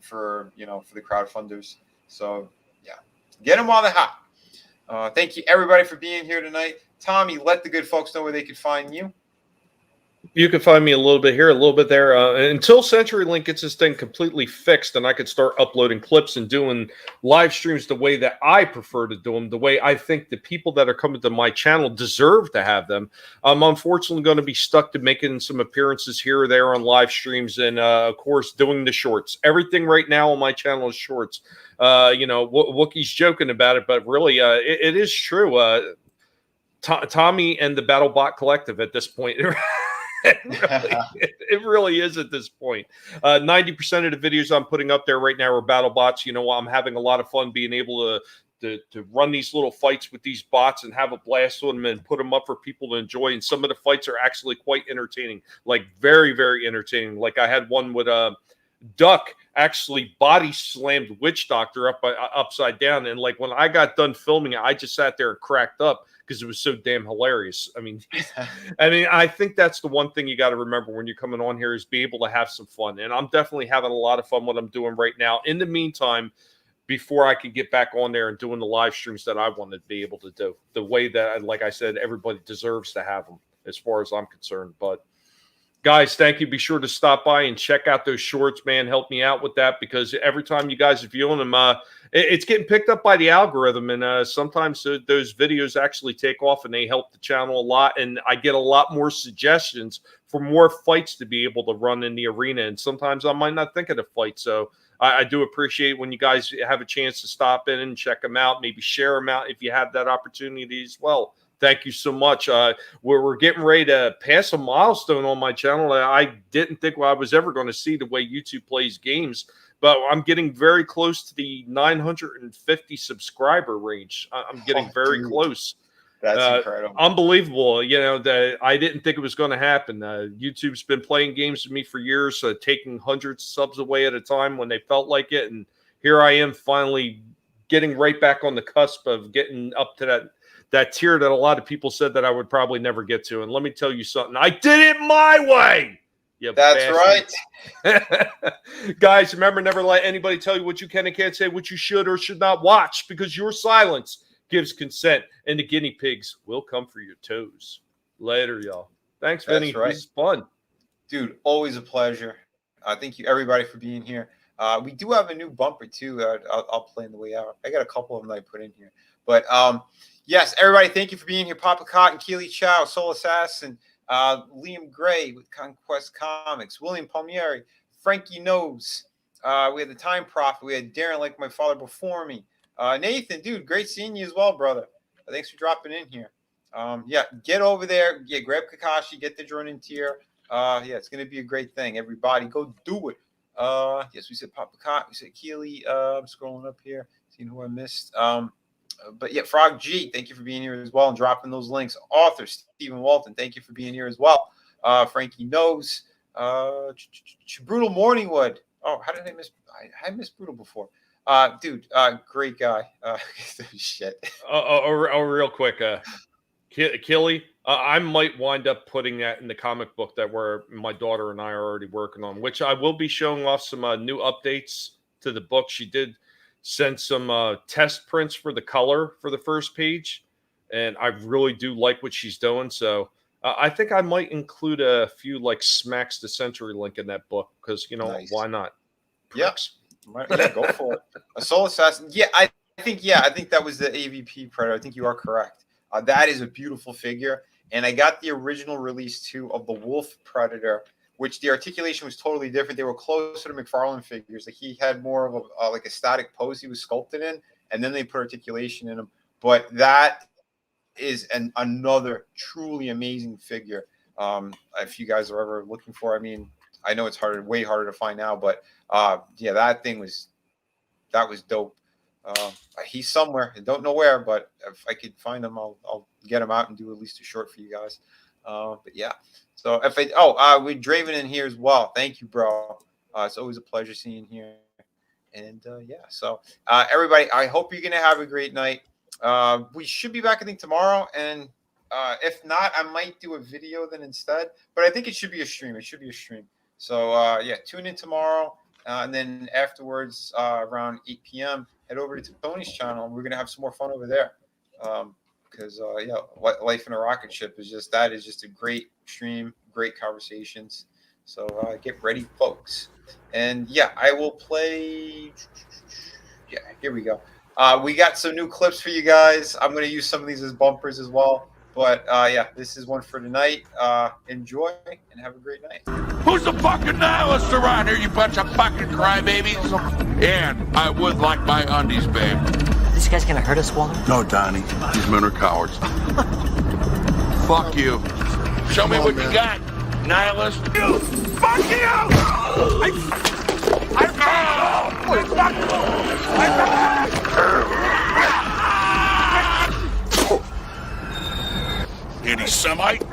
for the crowdfunders. So yeah, get them while they're hot. Thank you everybody for being here tonight. Tommy, let the good folks know where they could find you. You can find me a little bit here, a little bit there. Until CenturyLink gets this thing completely fixed and I could start uploading clips and doing live streams the way that I prefer to do them, the way I think the people that are coming to my channel deserve to have them, I'm unfortunately going to be stuck to making some appearances here or there on live streams and, of course, doing the shorts. Everything right now on my channel is shorts. Wookie's joking about it, but really, it is true. Tommy and the BattleBot Collective at this point. It really is at this point. 90% of the videos I'm putting up there right now are battle bots. You know, I'm having a lot of fun being able to run these little fights with these bots and have a blast with them and put them up for people to enjoy. And some of the fights are actually quite entertaining, like very, very entertaining. Like I had one with Duck actually body slammed Witch Doctor upside down. And like when I got done filming it, I just sat there and cracked up because it was so damn hilarious. I mean, I think that's the one thing you got to remember when you're coming on here is be able to have some fun. And I'm definitely having a lot of fun what I'm doing right now. In the meantime, before I can get back on there and doing the live streams that I want to be able to do, the way that, like I said, everybody deserves to have them as far as I'm concerned. But guys, thank you. Be sure to stop by and check out those shorts, man. Help me out with that because every time you guys are viewing them, it's getting picked up by the algorithm. And sometimes those videos actually take off and they help the channel a lot. And I get a lot more suggestions for more fights to be able to run in the arena. And sometimes I might not think of the fight. So I do appreciate when you guys have a chance to stop in and check them out, maybe share them out if you have that opportunity as well. Thank you so much. We're getting ready to pass a milestone on my channel that I didn't think I was ever going to see the way YouTube plays games, but I'm getting very close to the 950 subscriber range. I'm getting very close. That's incredible. Unbelievable. You know, that I didn't think it was going to happen. YouTube's been playing games with me for years, taking hundreds of subs away at a time when they felt like it. And here I am finally getting right back on the cusp of getting up to that tier that a lot of people said that I would probably never get to. And let me tell you something. I did it my way. That's right. Guys, remember, never let anybody tell you what you can and can't say, what you should or should not watch, because your silence gives consent, and the guinea pigs will come for your toes. Later, y'all. Thanks, Vinny. That's right. This is fun. Dude, always a pleasure. Thank you, everybody, for being here. We do have a new bumper, too. I'll play on the way out. I got a couple of them that I put in here. But, yes, everybody, thank you for being here. Papa Cotton, Keely Chow, Soul Assassin, Liam Gray with Conquest Comics, William Palmieri, Frankie Knows. We had the Time Prophet. We had Darren, like my father before me. Nathan, dude, great seeing you as well, brother. Thanks for dropping in here. Yeah, get over there. Yeah, grab Kakashi, get the Jordan tier. Yeah, it's going to be a great thing. Everybody, go do it. Yes, we said Papa Cotton. We said Keely. I'm scrolling up here, seeing who I missed. But yeah, Frog G, thank you for being here as well and dropping those links. Author Stephen Walton, thank you for being here as well. Frankie Knows. Brutal Morningwood. Oh, how did I miss? I missed Brutal before. Dude, great guy. Shit. Real quick, Killy, I might wind up putting that in the comic book that my daughter and I are already working on, which I will be showing off some new updates to the book. She did send some test prints for the color for the first page, and I really do like what she's doing. So I think I might include a few like smacks to CenturyLink in that book because, you know, nice. Why not? Yep. Yeah, go for it. A Soul Assassin. Yeah, I think that was the AVP Predator. I think you are correct. That is a beautiful figure. And I got the original release too of the Wolf Predator, which the articulation was totally different. They were closer to McFarlane figures. Like he had more of a like a static pose he was sculpted in, and then they put articulation in him. But that is another truly amazing figure. If you guys are ever looking for, I mean, I know it's way harder to find now, but yeah, that was dope. He's somewhere. I don't know where, but if I could find him, I'll get him out and do at least a short for you guys. But yeah. So with Draven in here as well. Thank you, bro. It's always a pleasure seeing you here. And yeah, so everybody, I hope you're gonna have a great night. We should be back, I think, tomorrow, and if not, I might do a video then instead. But I think it should be a stream. So yeah, tune in tomorrow, and then afterwards, around 8 p.m., head over to Tony's channel, and we're gonna have some more fun over there. Because yeah, Life in a Rocket Ship is just a great stream, great conversations. So get ready, folks. And yeah, I will play. Yeah, here we go. We got some new clips for you guys. I'm going to use some of these as bumpers as well. But yeah, this is one for tonight. Enjoy and have a great night. Who's the fucking nihilist around here, you bunch of fucking crybabies? And I would like my undies, babe. This guy's gonna hurt us, Walter? No, Donnie. These men are cowards. Fuck you. Show me what you got, nihilist. You! Fuck you! Anti-Semite?